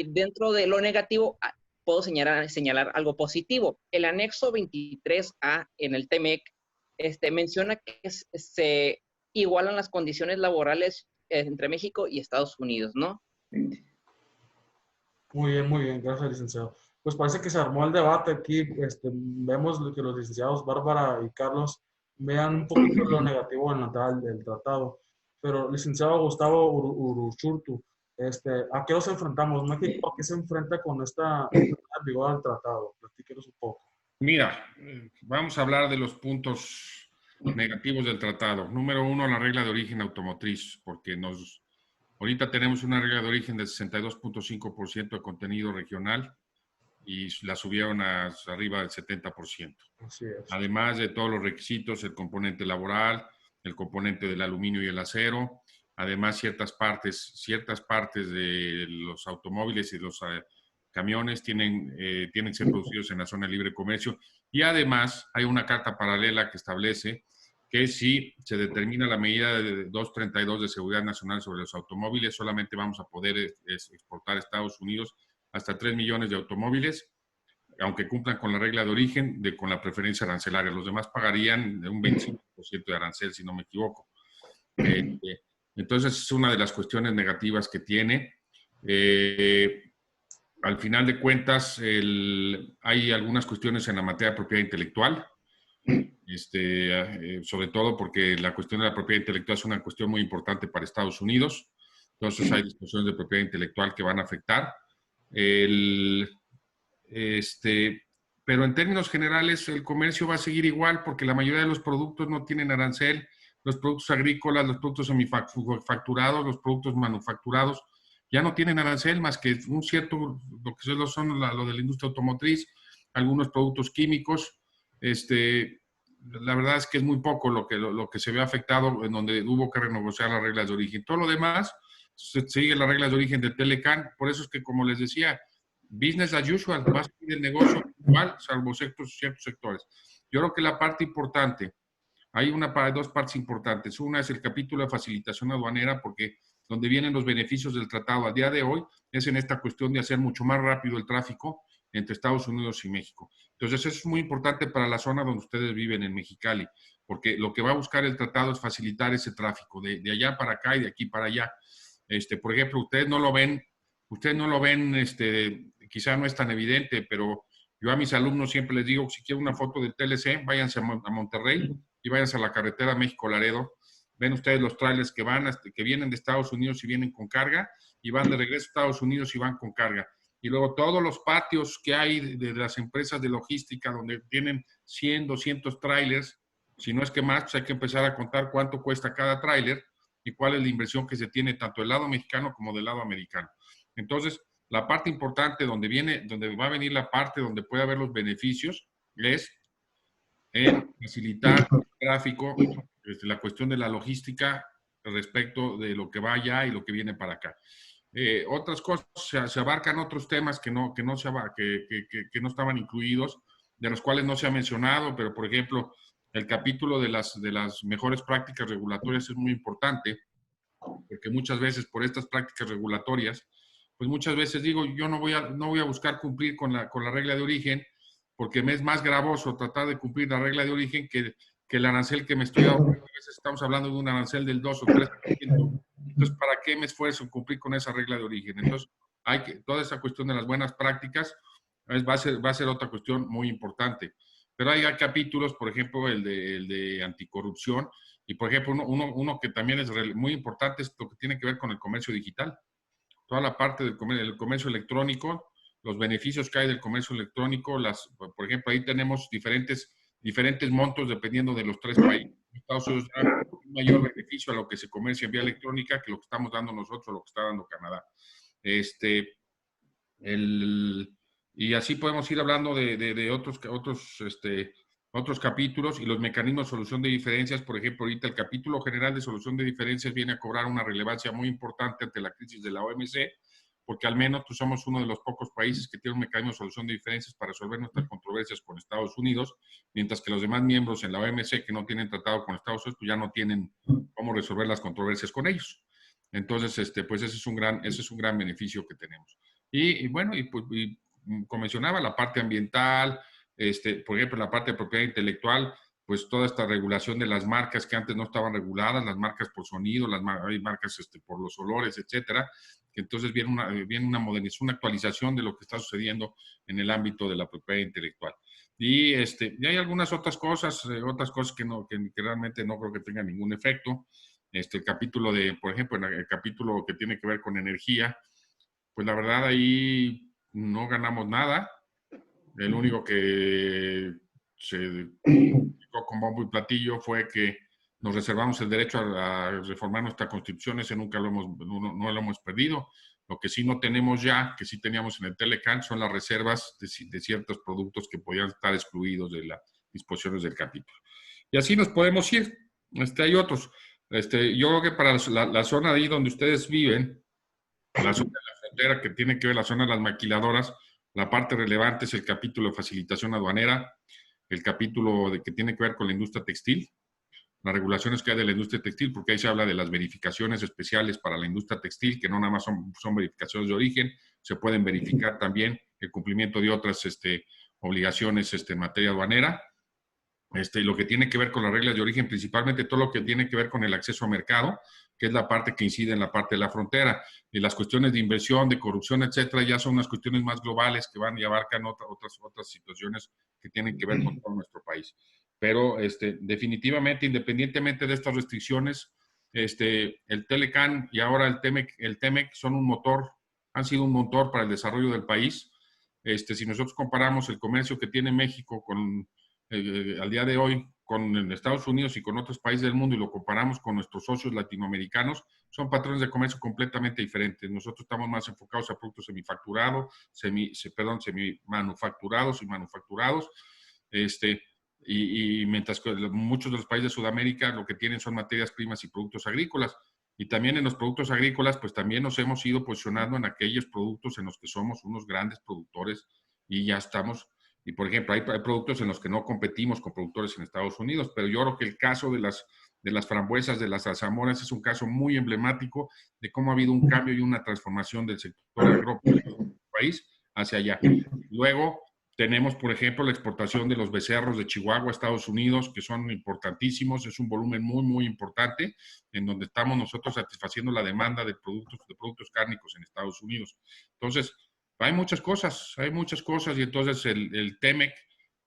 Speaker 4: dentro de lo negativo, puedo señalar algo positivo. El anexo 23A en el TEMEC menciona que se igualan las condiciones laborales entre México y Estados Unidos, ¿no?
Speaker 3: Muy bien, gracias, licenciado. Pues parece que se armó el debate aquí. Vemos que los licenciados Bárbara y Carlos vean un poquito lo negativo en la entrada del tratado. Pero, licenciado Gustavo Uruchurtu, ¿a qué nos enfrentamos? ¿México a qué se enfrenta con esta vigor del tratado? Platíquenos un poco.
Speaker 1: Mira, vamos a hablar de los puntos negativos del tratado. Número 1, la regla de origen automotriz, porque ahorita tenemos una regla de origen del 62.5% de contenido regional y la subieron arriba del 70%.
Speaker 3: Así es.
Speaker 1: Además de todos los requisitos, el componente laboral, el componente del aluminio y el acero, además ciertas partes de los automóviles y los camiones tienen que ser producidos en la zona de libre comercio, y además hay una carta paralela que establece que si se determina la medida de 232 de seguridad nacional sobre los automóviles, solamente vamos a poder exportar a Estados Unidos hasta 3 millones de automóviles, aunque cumplan con la regla de origen, con la preferencia arancelaria. Los demás pagarían un 25% de arancel, si no me equivoco. Entonces, es una de las cuestiones negativas que tiene. Al final de cuentas, hay algunas cuestiones en la materia de propiedad intelectual, sobre todo porque la cuestión de la propiedad intelectual es una cuestión muy importante para Estados Unidos. Entonces, hay discusiones de propiedad intelectual que van a afectar. Pero en términos generales, el comercio va a seguir igual porque la mayoría de los productos no tienen arancel. Los productos agrícolas, los productos semifacturados, los productos manufacturados, ya no tienen arancel más que un cierto, lo que son lo de la industria automotriz, algunos productos químicos. La verdad es que es muy poco lo que se ve afectado, en donde hubo que renegociar las reglas de origen. Todo lo demás sigue las reglas de origen de Telecan. Por eso es que, como les decía, business as usual, va a seguir el negocio igual, salvo ciertos sectores. Yo creo que la parte importante, hay dos partes importantes. Una es el capítulo de facilitación aduanera, porque donde vienen los beneficios del tratado a día de hoy es en esta cuestión de hacer mucho más rápido el tráfico entre Estados Unidos y México. Entonces, eso es muy importante para la zona donde ustedes viven, en Mexicali, porque lo que va a buscar el tratado es facilitar ese tráfico de allá para acá y de aquí para allá. Por ejemplo, ustedes no lo ven, quizá no es tan evidente, pero yo a mis alumnos siempre les digo, si quieren una foto del TLC, váyanse a Monterrey, y váyanse a la carretera México-Laredo. Ven ustedes los trailers que vienen de Estados Unidos y vienen con carga, y van de regreso a Estados Unidos y van con carga. Y luego todos los patios que hay de las empresas de logística donde tienen 100, 200 trailers, si no es que más, pues hay que empezar a contar cuánto cuesta cada tráiler y cuál es la inversión que se tiene tanto del lado mexicano como del lado americano. Entonces, la parte importante donde va a venir la parte donde puede haber los beneficios es en facilitar el tráfico, la cuestión de la logística respecto de lo que va allá y lo que viene para acá. Otras cosas, se abarcan otros temas que no estaban incluidos, de los cuales no se ha mencionado, pero por ejemplo, el capítulo de las mejores prácticas regulatorias es muy importante, porque muchas veces por estas prácticas regulatorias, pues muchas veces digo, yo no voy a buscar cumplir con la regla de origen, porque me es más gravoso tratar de cumplir la regla de origen que el arancel que me estoy dando. A veces estamos hablando de un arancel del 2 o 3%. Entonces, ¿para qué me esfuerzo en cumplir con esa regla de origen? Entonces, toda esa cuestión de las buenas prácticas va a ser otra cuestión muy importante. Pero hay capítulos, por ejemplo, el de anticorrupción, y por ejemplo, uno que también es muy importante es lo que tiene que ver con el comercio digital. Toda la parte del comercio electrónico, los beneficios que hay del comercio electrónico, por ejemplo, ahí tenemos diferentes montos dependiendo de los tres países. Estados Unidos da un mayor beneficio a lo que se comercia en vía electrónica que lo que estamos dando nosotros, lo que está dando Canadá. Y así podemos ir hablando de otros capítulos y los mecanismos de solución de diferencias. Por ejemplo, ahorita el capítulo general de solución de diferencias viene a cobrar una relevancia muy importante ante la crisis de la OMC, porque al menos pues, somos uno de los pocos países que tiene un mecanismo de solución de diferencias para resolver nuestras controversias con Estados Unidos, mientras que los demás miembros en la OMC que no tienen tratado con Estados Unidos, pues ya no tienen cómo resolver las controversias con ellos. Entonces, pues ese es un gran beneficio que tenemos. Y bueno, como mencionaba, la parte ambiental, por ejemplo, la parte de propiedad intelectual, pues toda esta regulación de las marcas que antes no estaban reguladas, las marcas por sonido, hay marcas por los olores, etcétera, que entonces viene una modernización, una actualización de lo que está sucediendo en el ámbito de la propiedad intelectual. Y hay algunas otras cosas que realmente no creo que tengan ningún efecto. El capítulo por ejemplo, el capítulo que tiene que ver con energía, pues la verdad ahí no ganamos nada. El único que se dedicó con bombo y platillo fue que nos reservamos el derecho a reformar nuestra constitución. Ese nunca no lo hemos perdido. Lo que sí no tenemos ya, que sí teníamos en el Telecan, son las reservas de ciertos productos que podían estar excluidos de las disposiciones del capítulo. Y así nos podemos ir. Hay otros. Yo creo que para la zona de ahí donde ustedes viven, la zona de la frontera que tiene que ver la zona de las maquiladoras, la parte relevante es el capítulo de facilitación aduanera, el capítulo que tiene que ver con la industria textil, las regulaciones que hay de la industria textil, porque ahí se habla de las verificaciones especiales para la industria textil, que no nada más son verificaciones de origen, se pueden verificar también el cumplimiento de otras obligaciones en materia aduanera. Lo que tiene que ver con las reglas de origen, principalmente todo lo que tiene que ver con el acceso a mercado, que es la parte que incide en la parte de la frontera. Y las cuestiones de inversión, de corrupción, etcétera, ya son unas cuestiones más globales que van y abarcan otras situaciones que tienen que ver con todo nuestro país. Pero definitivamente, independientemente de estas restricciones, el Telecan y ahora el TEMEC han sido un motor para el desarrollo del país. Si nosotros comparamos el comercio que tiene México al día de hoy con Estados Unidos y con otros países del mundo y lo comparamos con nuestros socios latinoamericanos, son patrones de comercio completamente diferentes. Nosotros estamos más enfocados a productos semimanufacturados y manufacturados, y mientras que muchos de los países de Sudamérica lo que tienen son materias primas y productos agrícolas. Y también en los productos agrícolas, pues también nos hemos ido posicionando en aquellos productos en los que somos unos grandes productores y ya estamos. Y, por ejemplo, hay productos en los que no competimos con productores en Estados Unidos, pero yo creo que el caso de las frambuesas, de las zarzamoras, es un caso muy emblemático de cómo ha habido un cambio y una transformación del sector agrícola del país hacia allá. Luego tenemos, por ejemplo, la exportación de los becerros de Chihuahua a Estados Unidos, que son importantísimos, es un volumen muy, muy importante, en donde estamos nosotros satisfaciendo la demanda de productos cárnicos en Estados Unidos. Entonces, hay muchas cosas, y entonces el TEMEC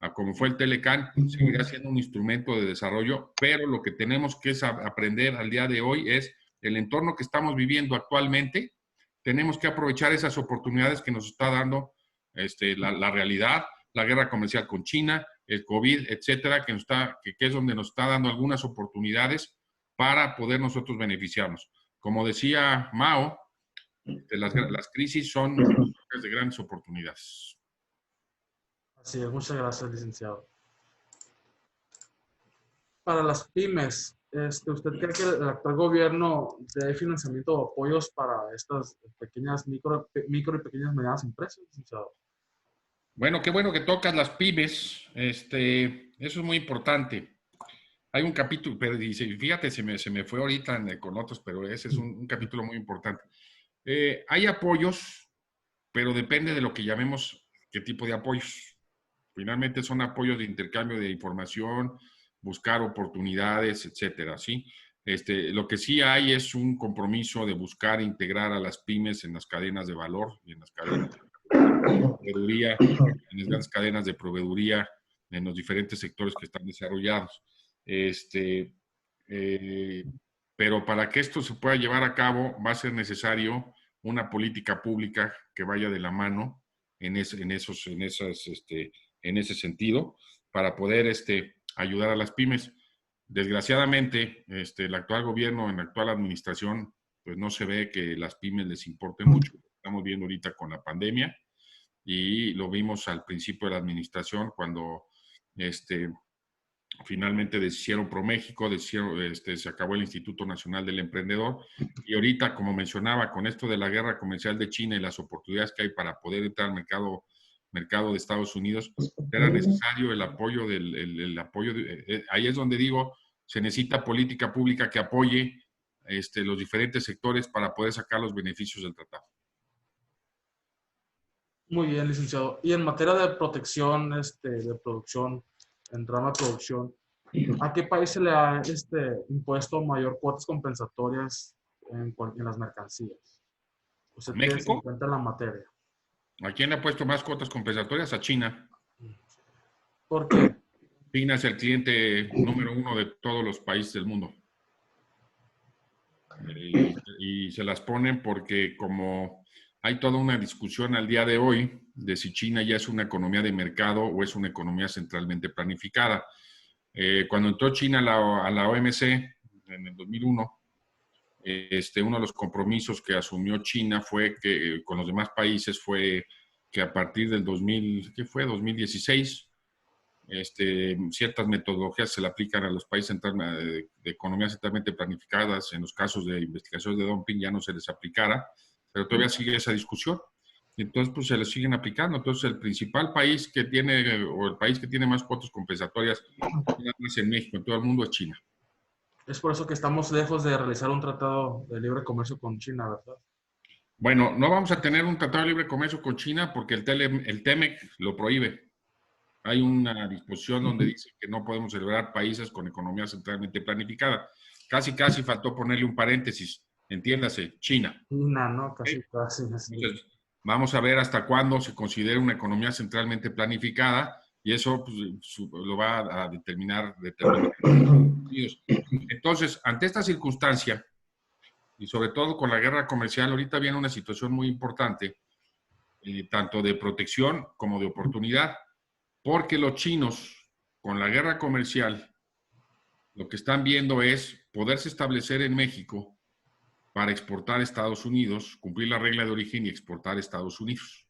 Speaker 1: a como fue el Telecán, seguirá siendo un instrumento de desarrollo, pero lo que tenemos que aprender al día de hoy es el entorno que estamos viviendo actualmente. Tenemos que aprovechar esas oportunidades que nos está dando la realidad, la guerra comercial con China, el COVID, etcétera, que es donde nos está dando algunas oportunidades para poder nosotros beneficiarnos. Como decía Mao, las crisis son de grandes oportunidades.
Speaker 3: Así es, muchas gracias, licenciado. Para las pymes, ¿usted cree que el actual gobierno dé financiamiento o apoyos para estas pequeñas, micro y pequeñas medianas empresas, licenciado?
Speaker 1: Bueno, qué bueno que tocas las pymes. Eso es muy importante. Hay un capítulo, pero fíjate, se me fue ahorita con otros, pero ese es un capítulo muy importante. Hay apoyos, pero depende de lo que llamemos qué tipo de apoyos. Finalmente son apoyos de intercambio de información, buscar oportunidades, etcétera, ¿sí? Lo que sí hay es un compromiso de buscar integrar a las pymes en las cadenas de valor y en las cadenas de proveeduría, en las grandes cadenas de proveeduría, en los diferentes sectores que están desarrollados. Pero para que esto se pueda llevar a cabo va a ser necesario una política pública que vaya de la mano en ese sentido para poder ayudar a las pymes. Desgraciadamente, el actual gobierno, en la actual administración, pues no se ve que las pymes les importen mucho. Estamos viendo ahorita con la pandemia y lo vimos al principio de la administración cuando finalmente deshicieron ProMéxico, se acabó el Instituto Nacional del Emprendedor y ahorita, como mencionaba, con esto de la guerra comercial de China y las oportunidades que hay para poder entrar al mercado de Estados Unidos, era necesario el apoyo ahí es donde digo, se necesita política pública que apoye los diferentes sectores para poder sacar los beneficios del tratado.
Speaker 3: Muy bien, licenciado. Y en materia de protección, de producción, en rama de producción, ¿a qué país se le ha impuesto mayor cuotas compensatorias en las mercancías? ¿Usted qué se encuentra en la materia?
Speaker 1: ¿A quién le ha puesto más cuotas compensatorias? A China.
Speaker 3: ¿Por qué?
Speaker 1: China es el cliente número 1 de todos los países del mundo. Y se las ponen porque como hay toda una discusión al día de hoy de si China ya es una economía de mercado o es una economía centralmente planificada. Cuando entró China a la OMC en el 2001, uno de los compromisos que asumió China fue que con los demás países fue que a partir del 2016, ciertas metodologías se le aplican a los países de economías centralmente planificadas. En los casos de investigación de dumping ya no se les aplicara, pero todavía sigue esa discusión. Entonces, pues se les siguen aplicando. Entonces, el principal país que tiene, o el país que tiene más cuotas compensatorias en México, en todo el mundo, es China.
Speaker 3: Es por eso que estamos lejos de realizar un tratado de libre comercio con China, ¿verdad?
Speaker 1: Bueno, no vamos a tener un tratado de libre comercio con China porque el TEMEC lo prohíbe. Hay una disposición donde dice que no podemos celebrar países con economía centralmente planificada. Casi faltó ponerle un paréntesis. Entiéndase, China.
Speaker 3: China, ¿no? Casi.
Speaker 1: Entonces, vamos a ver hasta cuándo se considera una economía centralmente planificada y eso pues, lo va a determinar Estados Unidos. Entonces, ante esta circunstancia, y sobre todo con la guerra comercial, ahorita viene una situación muy importante, tanto de protección como de oportunidad, porque los chinos, con la guerra comercial, lo que están viendo es poderse establecer en México para exportar a Estados Unidos, cumplir la regla de origen y exportar a Estados Unidos.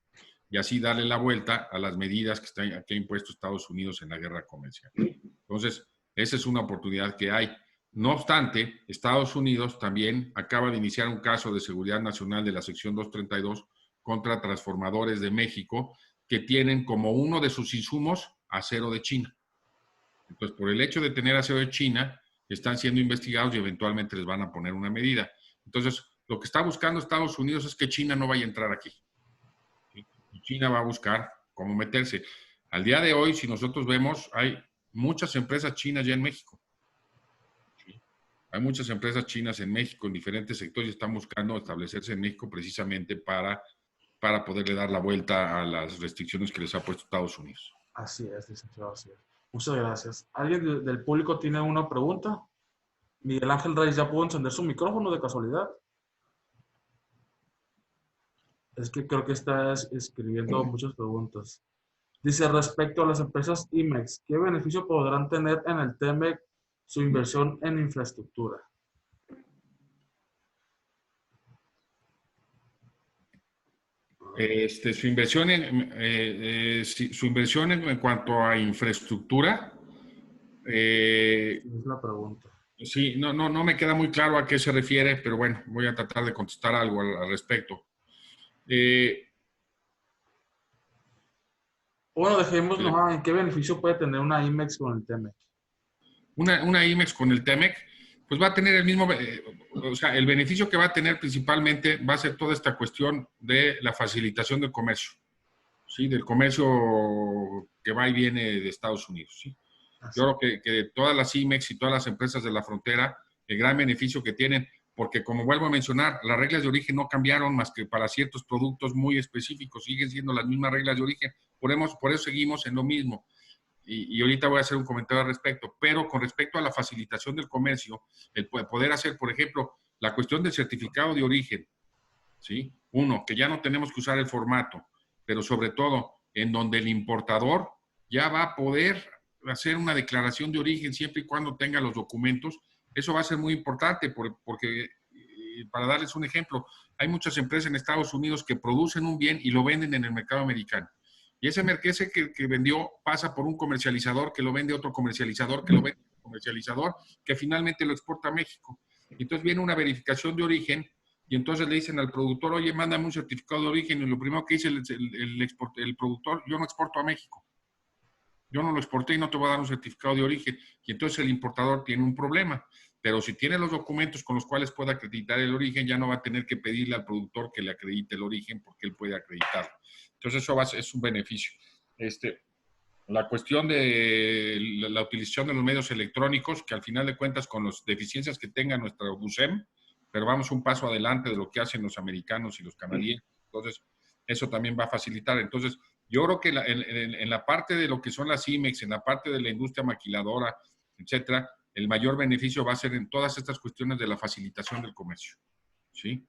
Speaker 1: Y así darle la vuelta a las medidas que ha impuesto Estados Unidos en la guerra comercial. Entonces, esa es una oportunidad que hay. No obstante, Estados Unidos también acaba de iniciar un caso de seguridad nacional de la sección 232 contra transformadores de México que tienen como uno de sus insumos acero de China. Entonces, por el hecho de tener acero de China, están siendo investigados y eventualmente les van a poner una medida. Entonces, lo que está buscando Estados Unidos es que China no vaya a entrar aquí. China va a buscar cómo meterse. Al día de hoy, si nosotros vemos, hay muchas empresas chinas ya en México. Hay muchas empresas chinas en México, en diferentes sectores, y están buscando establecerse en México precisamente para poderle dar la vuelta a las restricciones que les ha puesto Estados Unidos.
Speaker 3: Así es, licenciado, así es. Muchas gracias. ¿Alguien del público tiene una pregunta? Miguel Ángel Reyes, ¿ya pudo encender su micrófono de casualidad? Es que creo que está escribiendo muchas preguntas. Dice, respecto a las empresas IMEX, ¿qué beneficio podrán tener en el TEMEC su inversión en infraestructura?
Speaker 1: Su inversión en cuanto a infraestructura,
Speaker 3: Es la pregunta.
Speaker 1: sí, no me queda muy claro a qué se refiere, pero bueno, voy a tratar de contestar algo al respecto.
Speaker 3: Bueno, dejémoslo, ¿en qué beneficio puede tener una IMEX con el TEMEC?
Speaker 1: Una IMEX con el TEMEC, pues va a tener el mismo, o sea, el beneficio que va a tener principalmente va a ser toda esta cuestión de la facilitación del comercio, ¿sí? Del comercio que va y viene de Estados Unidos, ¿sí? Yo creo que todas las IMEX y todas las empresas de la frontera, el gran beneficio que tienen, porque como vuelvo a mencionar, las reglas de origen no cambiaron más que para ciertos productos muy específicos, siguen siendo las mismas reglas de origen, por eso seguimos en lo mismo. Y ahorita voy a hacer un comentario al respecto, pero con respecto a la facilitación del comercio, el poder hacer, por ejemplo, la cuestión del certificado de origen, ¿sí? Uno, que ya no tenemos que usar el formato, pero sobre todo, en donde el importador ya va a poder hacer una declaración de origen siempre y cuando tenga los documentos. Eso va a ser muy importante porque, para darles un ejemplo, hay muchas empresas en Estados Unidos que producen un bien y lo venden en el mercado americano. Y ese merquese que vendió pasa por un comercializador, que lo vende otro comercializador, que lo vende otro comercializador, que finalmente lo exporta a México. Entonces viene una verificación de origen y entonces le dicen al productor, oye, mándame un certificado de origen, y lo primero que dice el productor, yo no exporto a México. Yo no lo exporté y no te voy a dar un certificado de origen. Y entonces el importador tiene un problema. Pero si tiene los documentos con los cuales pueda acreditar el origen, ya no va a tener que pedirle al productor que le acredite el origen porque él puede acreditarlo. Entonces eso es un beneficio. La cuestión de la utilización de los medios electrónicos, que al final de cuentas con las deficiencias que tenga nuestra BUSEM, pero vamos un paso adelante de lo que hacen los americanos y los canadienses. Entonces, eso también va a facilitar. Entonces, yo creo que en la parte de lo que son las IMEX, en la parte de la industria maquiladora, etcétera, el mayor beneficio va a ser en todas estas cuestiones de la facilitación del comercio, ¿sí?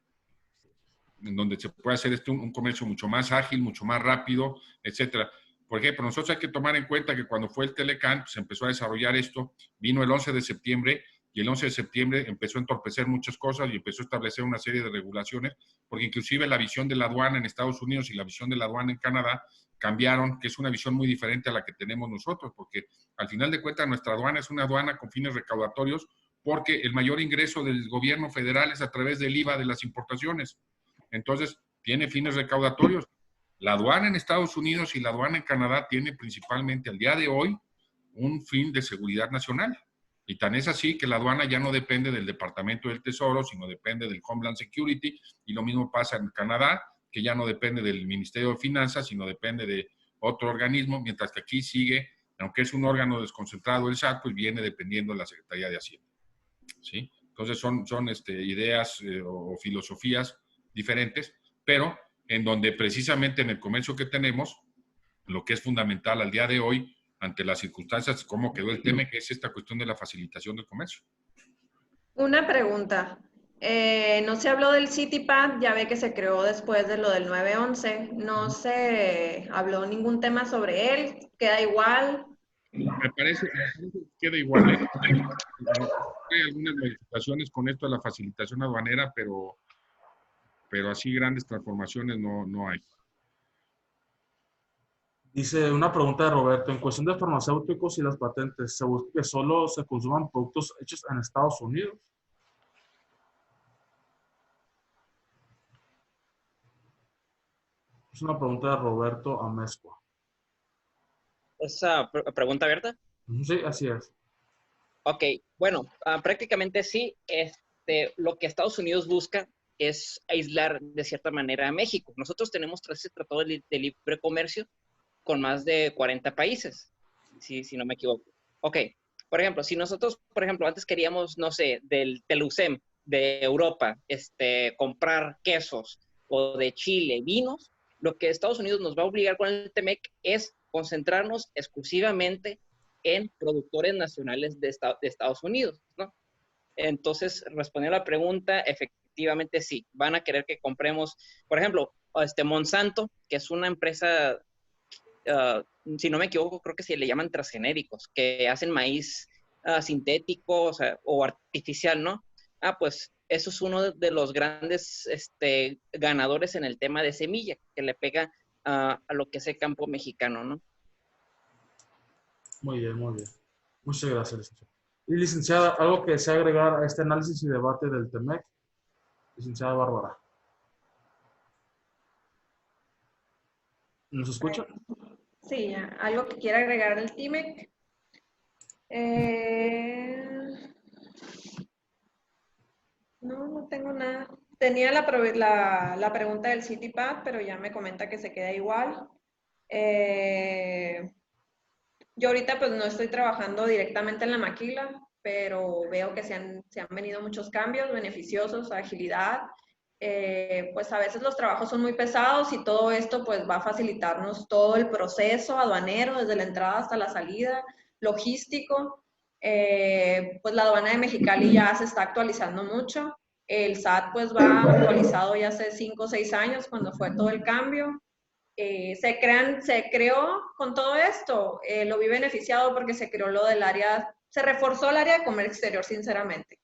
Speaker 1: En donde se puede hacer un comercio mucho más ágil, mucho más rápido, etcétera. Por ejemplo, nosotros hay que tomar en cuenta que cuando fue el Telecán, se empezó a desarrollar esto, vino el 11 de septiembre, y el 11 de septiembre empezó a entorpecer muchas cosas y empezó a establecer una serie de regulaciones, porque inclusive la visión de la aduana en Estados Unidos y la visión de la aduana en Canadá cambiaron, que es una visión muy diferente a la que tenemos nosotros, porque al final de cuentas nuestra aduana es una aduana con fines recaudatorios, porque el mayor ingreso del gobierno federal es a través del IVA de las importaciones. Entonces, tiene fines recaudatorios. La aduana en Estados Unidos y la aduana en Canadá tiene principalmente al día de hoy un fin de seguridad nacional. Y tan es así que la aduana ya no depende del Departamento del Tesoro, sino depende del Homeland Security. Y lo mismo pasa en Canadá, que ya no depende del Ministerio de Finanzas, sino depende de otro organismo, mientras que aquí sigue, aunque es un órgano desconcentrado el SAT, pues viene dependiendo de la Secretaría de Hacienda, ¿sí? Entonces son ideas o filosofías diferentes, pero en donde precisamente en el comercio que tenemos, lo que es fundamental al día de hoy, ante las circunstancias, cómo quedó el tema, que es esta cuestión de la facilitación del comercio.
Speaker 2: Una pregunta. No se habló del CityPad, ya ve que se creó después de lo del 9/11. No se habló ningún tema sobre él, queda igual.
Speaker 1: Me parece que queda igual. Hay algunas modificaciones con esto de la facilitación aduanera, pero así grandes transformaciones no hay.
Speaker 3: Dice una pregunta de Roberto. En cuestión de farmacéuticos y las patentes, ¿se busca que solo se consuman productos hechos en Estados Unidos? Es una pregunta de Roberto Amezcua.
Speaker 4: ¿Esa pregunta abierta?
Speaker 3: Sí, así es.
Speaker 4: Ok, bueno, prácticamente sí. Lo que Estados Unidos busca es aislar de cierta manera a México. Nosotros tenemos ese tratado de libre comercio con más de 40 países, si no me equivoco. Ok, por ejemplo, si nosotros, antes queríamos, no sé, del USEM de Europa, comprar quesos, o de Chile, vinos, lo que Estados Unidos nos va a obligar con el TEMEC es concentrarnos exclusivamente en productores nacionales de Estados Unidos, ¿no? Entonces, respondiendo a la pregunta, efectivamente sí, van a querer que compremos, por ejemplo, Monsanto, que es una empresa, si no me equivoco, creo que se le llaman transgénicos, que hacen maíz sintético, o artificial, ¿no? Pues eso es uno de los grandes ganadores en el tema de semilla, que le pega a lo que es el campo mexicano, ¿no?
Speaker 3: Muy bien, muy bien. Muchas gracias, licenciado. Y licenciada, ¿algo que desea agregar a este análisis y debate del TEMEC? Licenciada Bárbara. ¿Nos escucha?
Speaker 2: Sí, ya. ¿Algo que quiera agregar del TIMEC? No, no tengo nada. Tenía la pregunta del CityPad, pero ya me comenta que se queda igual. Yo ahorita pues no estoy trabajando directamente en la maquila, pero veo que se han venido muchos cambios beneficiosos, agilidad. Pues a veces los trabajos son muy pesados y todo esto pues va a facilitarnos todo el proceso aduanero, desde la entrada hasta la salida, logístico. Pues la aduana de Mexicali ya se está actualizando mucho. El SAT pues va actualizado ya hace 5 o 6 años cuando fue todo el cambio. Se creó con todo esto, lo vi beneficiado porque se creó lo del área, se reforzó el área de comercio exterior, sinceramente.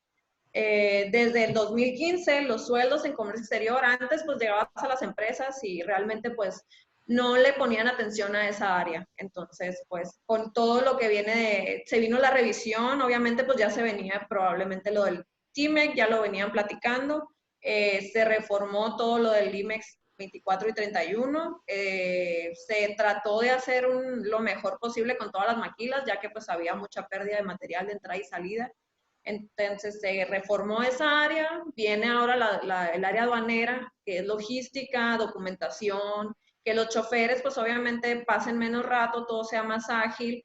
Speaker 2: Desde el 2015, los sueldos en comercio exterior, antes pues llegabas a las empresas y realmente pues no le ponían atención a esa área. Entonces, pues con todo lo que se vino la revisión, obviamente pues ya se venía probablemente lo del TIMEC, ya lo venían platicando, se reformó todo lo del IMEX 24 y 31, se trató de hacer lo mejor posible con todas las maquilas, ya que pues había mucha pérdida de material de entrada y salida. Entonces se reformó esa área, viene ahora el área aduanera, que es logística, documentación, que los choferes pues obviamente pasen menos rato, todo sea más ágil,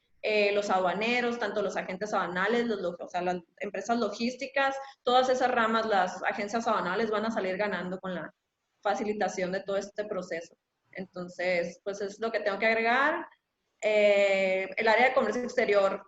Speaker 2: los aduaneros, tanto los agentes aduanales, o sea, las empresas logísticas, todas esas ramas, las agencias aduanales van a salir ganando con la facilitación de todo este proceso. Entonces, pues es lo que tengo que agregar. El área de comercio exterior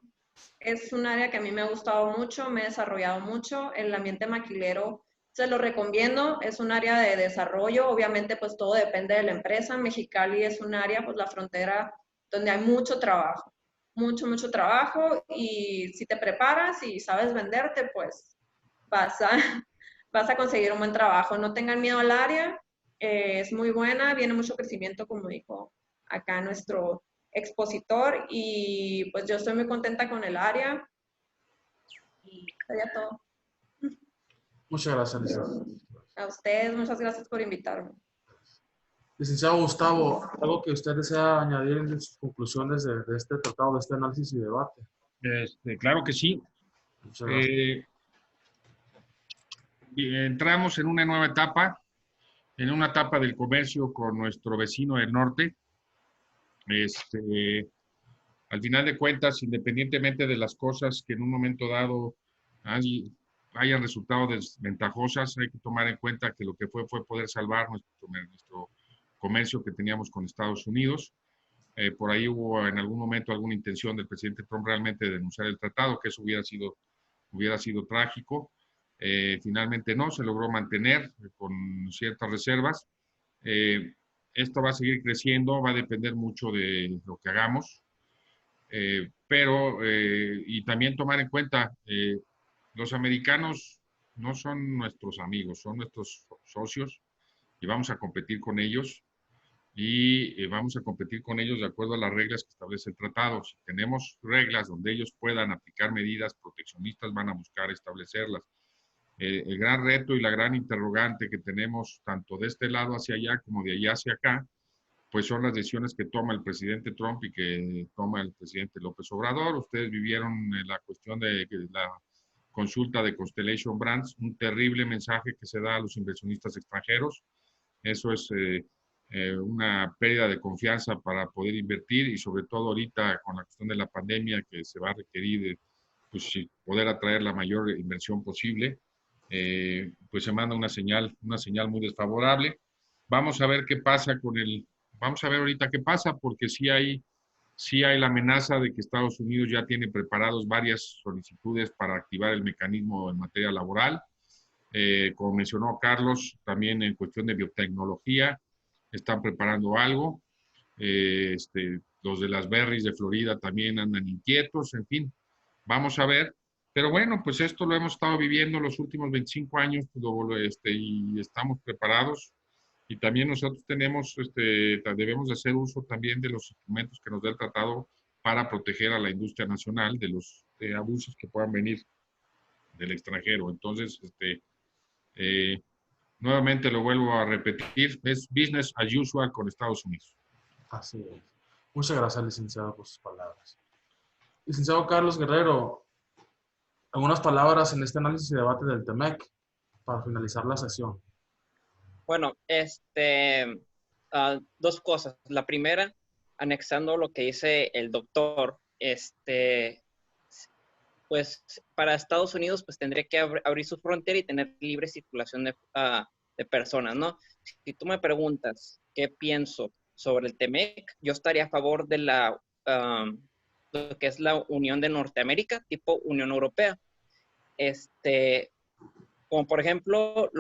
Speaker 2: es un área que a mí me ha gustado mucho, me he desarrollado mucho. El ambiente maquilero se lo recomiendo, es un área de desarrollo, obviamente pues todo depende de la empresa. Mexicali es un área, pues la frontera, donde hay mucho trabajo, mucho trabajo, y si te preparas y sabes venderte, pues vas a, vas a conseguir un buen trabajo. No tengan miedo al área, es muy buena, viene mucho crecimiento, como dijo acá nuestro expositor, y pues yo estoy muy contenta con el área y sería todo.
Speaker 3: Muchas gracias, licenciada.
Speaker 2: A ustedes, muchas gracias por invitarme.
Speaker 3: Licenciado Gustavo, ¿algo que usted desea añadir en sus conclusiones de este tratado, de este análisis y debate?
Speaker 1: Claro que sí.
Speaker 3: Muchas gracias.
Speaker 1: Entramos en una nueva etapa, en una etapa del comercio con nuestro vecino del norte. Al final de cuentas, independientemente de las cosas que en un momento dado hayan resultado desventajosas, hay que tomar en cuenta que lo que fue poder salvar nuestro comercio que teníamos con Estados Unidos. Por ahí hubo en algún momento alguna intención del presidente Trump realmente de denunciar el tratado, que eso hubiera sido trágico. Finalmente no, se logró mantener con ciertas reservas. Esto va a seguir creciendo, va a depender mucho de lo que hagamos, y también tomar en cuenta, los americanos no son nuestros amigos, son nuestros socios y vamos a competir con ellos. Vamos a competir con ellos de acuerdo a las reglas que establece el tratado. Si tenemos reglas donde ellos puedan aplicar medidas proteccionistas, van a buscar establecerlas. El gran reto y la gran interrogante que tenemos tanto de este lado hacia allá como de allá hacia acá, pues son las decisiones que toma el presidente Trump y que toma el presidente López Obrador. Ustedes vivieron la cuestión de la consulta de Constellation Brands, un terrible mensaje que se da a los inversionistas extranjeros. Eso es una pérdida de confianza para poder invertir, y sobre todo ahorita con la cuestión de la pandemia, que se va a requerir pues, poder atraer la mayor inversión posible. Pues se manda una señal muy desfavorable. Vamos a ver qué pasa vamos a ver ahorita qué pasa, porque sí hay Sí hay la amenaza de que Estados Unidos ya tiene preparados varias solicitudes para activar el mecanismo en materia laboral. Como mencionó Carlos, también en cuestión de biotecnología, están preparando algo. Los de las berries de Florida también andan inquietos, en fin, vamos a ver. Pero bueno, pues esto lo hemos estado viviendo los últimos 25 años y estamos preparados. Y también nosotros debemos de hacer uso también de los instrumentos que nos da el tratado para proteger a la industria nacional de los abusos que puedan venir del extranjero. Entonces, nuevamente lo vuelvo a repetir, es business as usual con Estados Unidos.
Speaker 3: Así es. Muchas gracias, licenciado, por sus palabras. Licenciado Carlos Guerrero, algunas palabras en este análisis y debate del TEMEC para finalizar la sesión.
Speaker 4: Bueno, dos cosas. La primera, anexando lo que dice el doctor, pues para Estados Unidos pues tendría que abrir su frontera y tener libre circulación de personas, ¿no? Si tú me preguntas qué pienso sobre el TEMEC, yo estaría a favor de lo que es la Unión de Norteamérica, tipo Unión Europea. Como por ejemplo,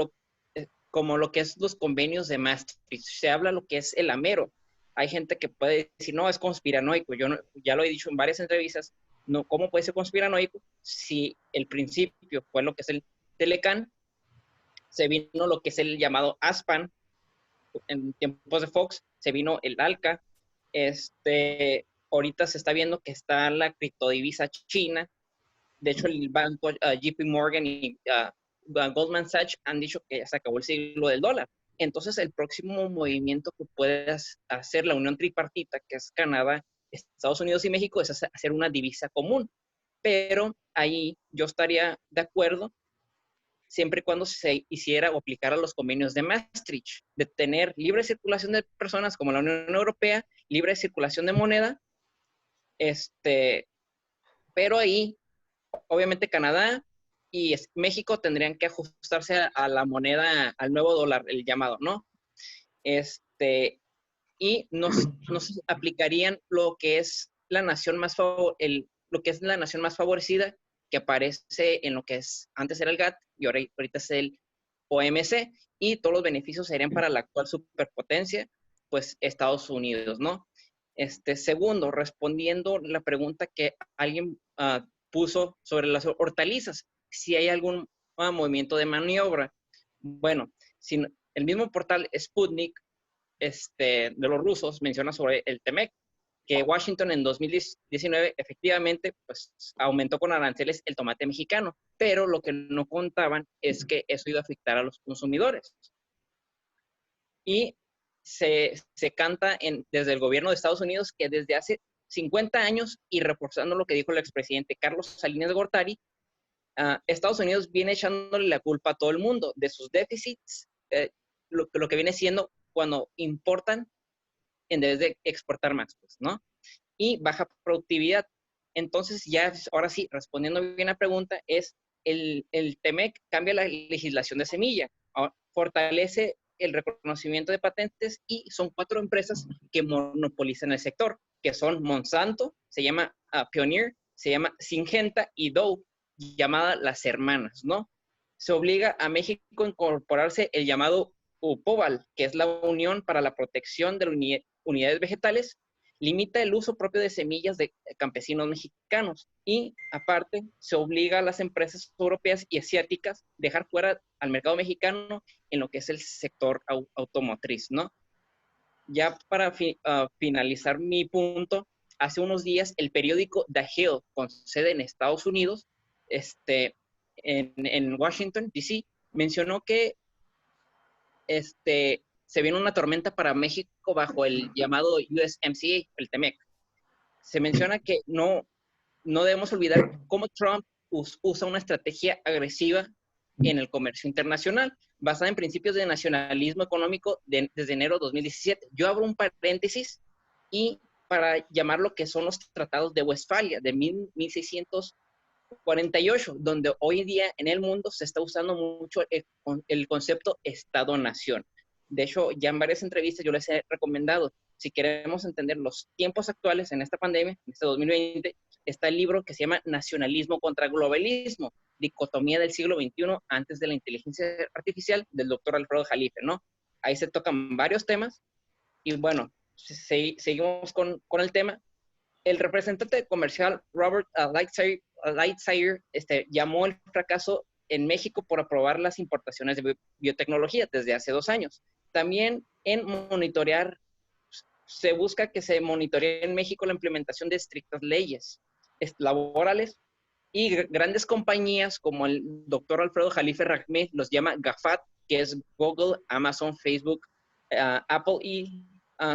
Speaker 4: como lo que es los convenios de Maastricht. Se habla lo que es el amero. Hay gente que puede decir, no, es conspiranoico. Yo ya lo he dicho en varias entrevistas. No, ¿cómo puede ser conspiranoico si el principio fue lo que es el Telecán? Se vino lo que es el llamado ASPAN. En tiempos de Fox se vino el ALCA. Ahorita se está viendo que está la criptodivisa china. De hecho, el banco JP Morgan y Goldman Sachs han dicho que ya se acabó el siglo del dólar. Entonces, el próximo movimiento que puede hacer la unión tripartita, que es Canadá, Estados Unidos y México, es hacer una divisa común. Pero ahí yo estaría de acuerdo siempre y cuando se hiciera o aplicara los convenios de Maastricht, de tener libre circulación de personas como la Unión Europea, libre circulación de moneda, pero ahí, obviamente Canadá y México tendrían que ajustarse a la moneda, al nuevo dólar, el llamado, ¿no? Y nos aplicarían lo que es la nación más favorecida, que aparece en lo que es, antes era el GATT y ahorita es el OMC, y todos los beneficios serían para la actual superpotencia, pues Estados Unidos, ¿no? Segundo, respondiendo la pregunta que alguien puso sobre las hortalizas, si hay algún movimiento de maniobra. Bueno, si el mismo portal Sputnik de los rusos menciona sobre el TEMEC, que Washington en 2019 efectivamente pues, aumentó con aranceles el tomate mexicano, pero lo que no contaban es que eso iba a afectar a los consumidores. Y se canta desde el gobierno de Estados Unidos que desde hace 50 años, y reforzando lo que dijo el expresidente Carlos Salinas de Gortari, Estados Unidos viene echándole la culpa a todo el mundo de sus déficits, lo que viene siendo cuando importan en vez de exportar más, pues, ¿no? Y baja productividad. Entonces, ya, ahora sí, respondiendo bien a la pregunta, es el TEMEC cambia la legislación de semilla, fortalece el reconocimiento de patentes y son 4 empresas que monopolizan el sector, que son Monsanto, se llama Pioneer, se llama Syngenta y Dow, llamada las hermanas, ¿no? Se obliga a México a incorporarse el llamado UPOVAL, que es la Unión para la Protección de Unidades Vegetales, limita el uso propio de semillas de campesinos mexicanos y, aparte, se obliga a las empresas europeas y asiáticas a dejar fuera al mercado mexicano en lo que es el sector automotriz, ¿no? Ya para finalizar mi punto, hace unos días el periódico The Hill, con sede en Estados Unidos, en Washington, D.C., mencionó que se viene una tormenta para México bajo el llamado USMCA, el TEMEC. Se menciona que no debemos olvidar cómo Trump usa una estrategia agresiva en el comercio internacional, basada en principios de nacionalismo económico desde enero de 2017. Yo abro un paréntesis y para llamar lo que son los tratados de Westfalia de 1648, donde hoy día en el mundo se está usando mucho el concepto Estado-Nación. De hecho, ya en varias entrevistas yo les he recomendado si queremos entender los tiempos actuales en esta pandemia, en este 2020, está el libro que se llama Nacionalismo contra Globalismo, dicotomía del siglo XXI antes de la inteligencia artificial, del doctor Alfredo Jalife, ¿no? Ahí se tocan varios temas y bueno, seguimos con el tema. El representante comercial Robert Lighthizer llamó el fracaso en México por aprobar las importaciones de biotecnología desde hace 2 años. También en monitorear, se busca que se monitoree en México la implementación de estrictas leyes laborales y grandes compañías como el doctor Alfredo Jalife Rahmed los llama GAFAT, que es Google, Amazon, Facebook, Apple y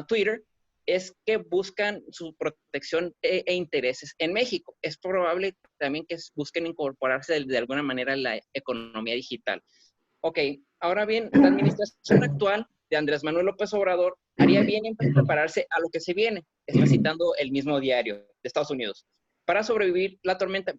Speaker 4: Twitter, es que buscan su protección e intereses en México. Es probable también que busquen incorporarse de alguna manera a la economía digital. Ok, ahora bien, la administración actual de Andrés Manuel López Obrador haría bien en prepararse a lo que se viene. Está citando el mismo diario de Estados Unidos. Para sobrevivir la tormenta,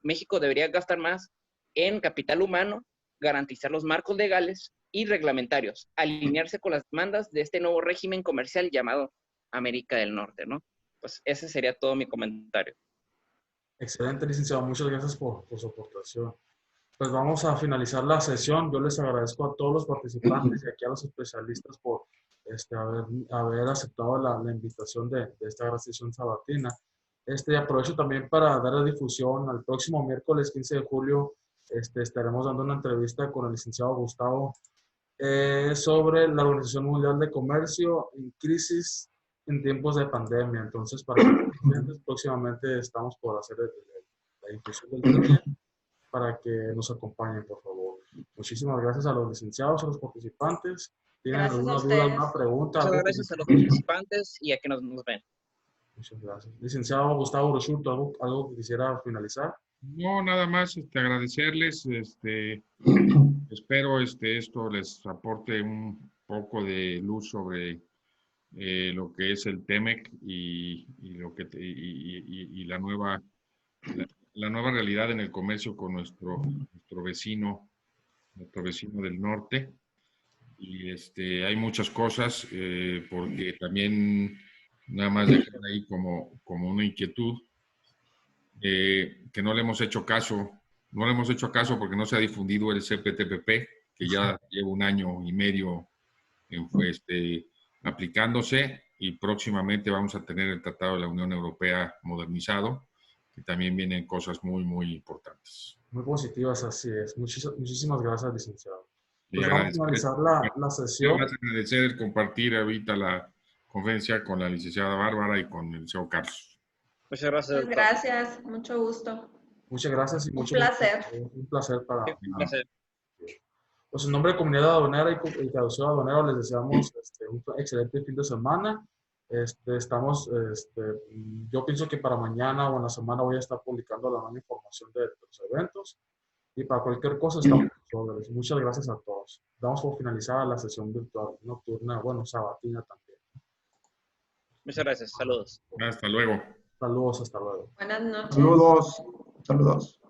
Speaker 4: México debería gastar más en capital humano, garantizar los marcos legales y reglamentarios, alinearse con las demandas de este nuevo régimen comercial llamado América del Norte, ¿no? Pues ese sería todo mi comentario.
Speaker 3: Excelente, licenciado. Muchas gracias por su aportación. Pues vamos a finalizar la sesión. Yo les agradezco a todos los participantes y aquí a los especialistas por haber aceptado la invitación de esta gran sesión sabatina. Aprovecho también para darle difusión. Al próximo miércoles 15 de julio estaremos dando una entrevista con el licenciado Gustavo sobre la Organización Mundial de Comercio en crisis en tiempos de pandemia. Entonces, para que próximamente estamos por hacer la difusión del tema para que nos acompañen, por favor. Muchísimas gracias a los licenciados, a los participantes. ¿Tienen alguna duda, alguna pregunta?
Speaker 4: Muchas gracias a los participantes y a que nos ven.
Speaker 3: Muchas gracias. Licenciado Gustavo Uruchurtu, ¿algo que quisiera finalizar?
Speaker 1: No, nada más agradecerles. Espero esto les aporte un poco de luz sobre lo que es el TEMEC y la nueva realidad en el comercio con nuestro vecino del norte. Y hay muchas cosas, porque también nada más dejar ahí como una inquietud, que no le hemos hecho caso. No le hemos hecho caso porque no se ha difundido el CPTPP, que ya lleva 1 año y medio aplicándose, y próximamente vamos a tener el Tratado de la Unión Europea modernizado, que también vienen cosas muy, muy importantes.
Speaker 3: Muy positivas, así es. Muchísimas gracias, licenciado.
Speaker 1: Pues
Speaker 3: vamos a finalizar la sesión.
Speaker 1: Quiero agradecer el compartir ahorita la conferencia con la licenciada Bárbara y con el licenciado Carlos.
Speaker 4: Muchas gracias.
Speaker 2: Muchas gracias, mucho gusto.
Speaker 3: Muchas gracias y
Speaker 2: un placer.
Speaker 3: Un placer para...
Speaker 4: Un placer.
Speaker 3: Pues en nombre de Comunidad Aduanera y Traducción Aduanera les deseamos un excelente fin de semana. Yo pienso que para mañana o en la semana voy a estar publicando la nueva información de los eventos. Y para cualquier cosa estamos sobre. Muchas gracias a todos. Damos por finalizada la sesión virtual nocturna, bueno, sabatina también.
Speaker 4: Muchas gracias. Saludos.
Speaker 1: Hasta luego.
Speaker 3: Saludos, hasta luego.
Speaker 2: Buenas noches.
Speaker 5: Saludos. Saludos.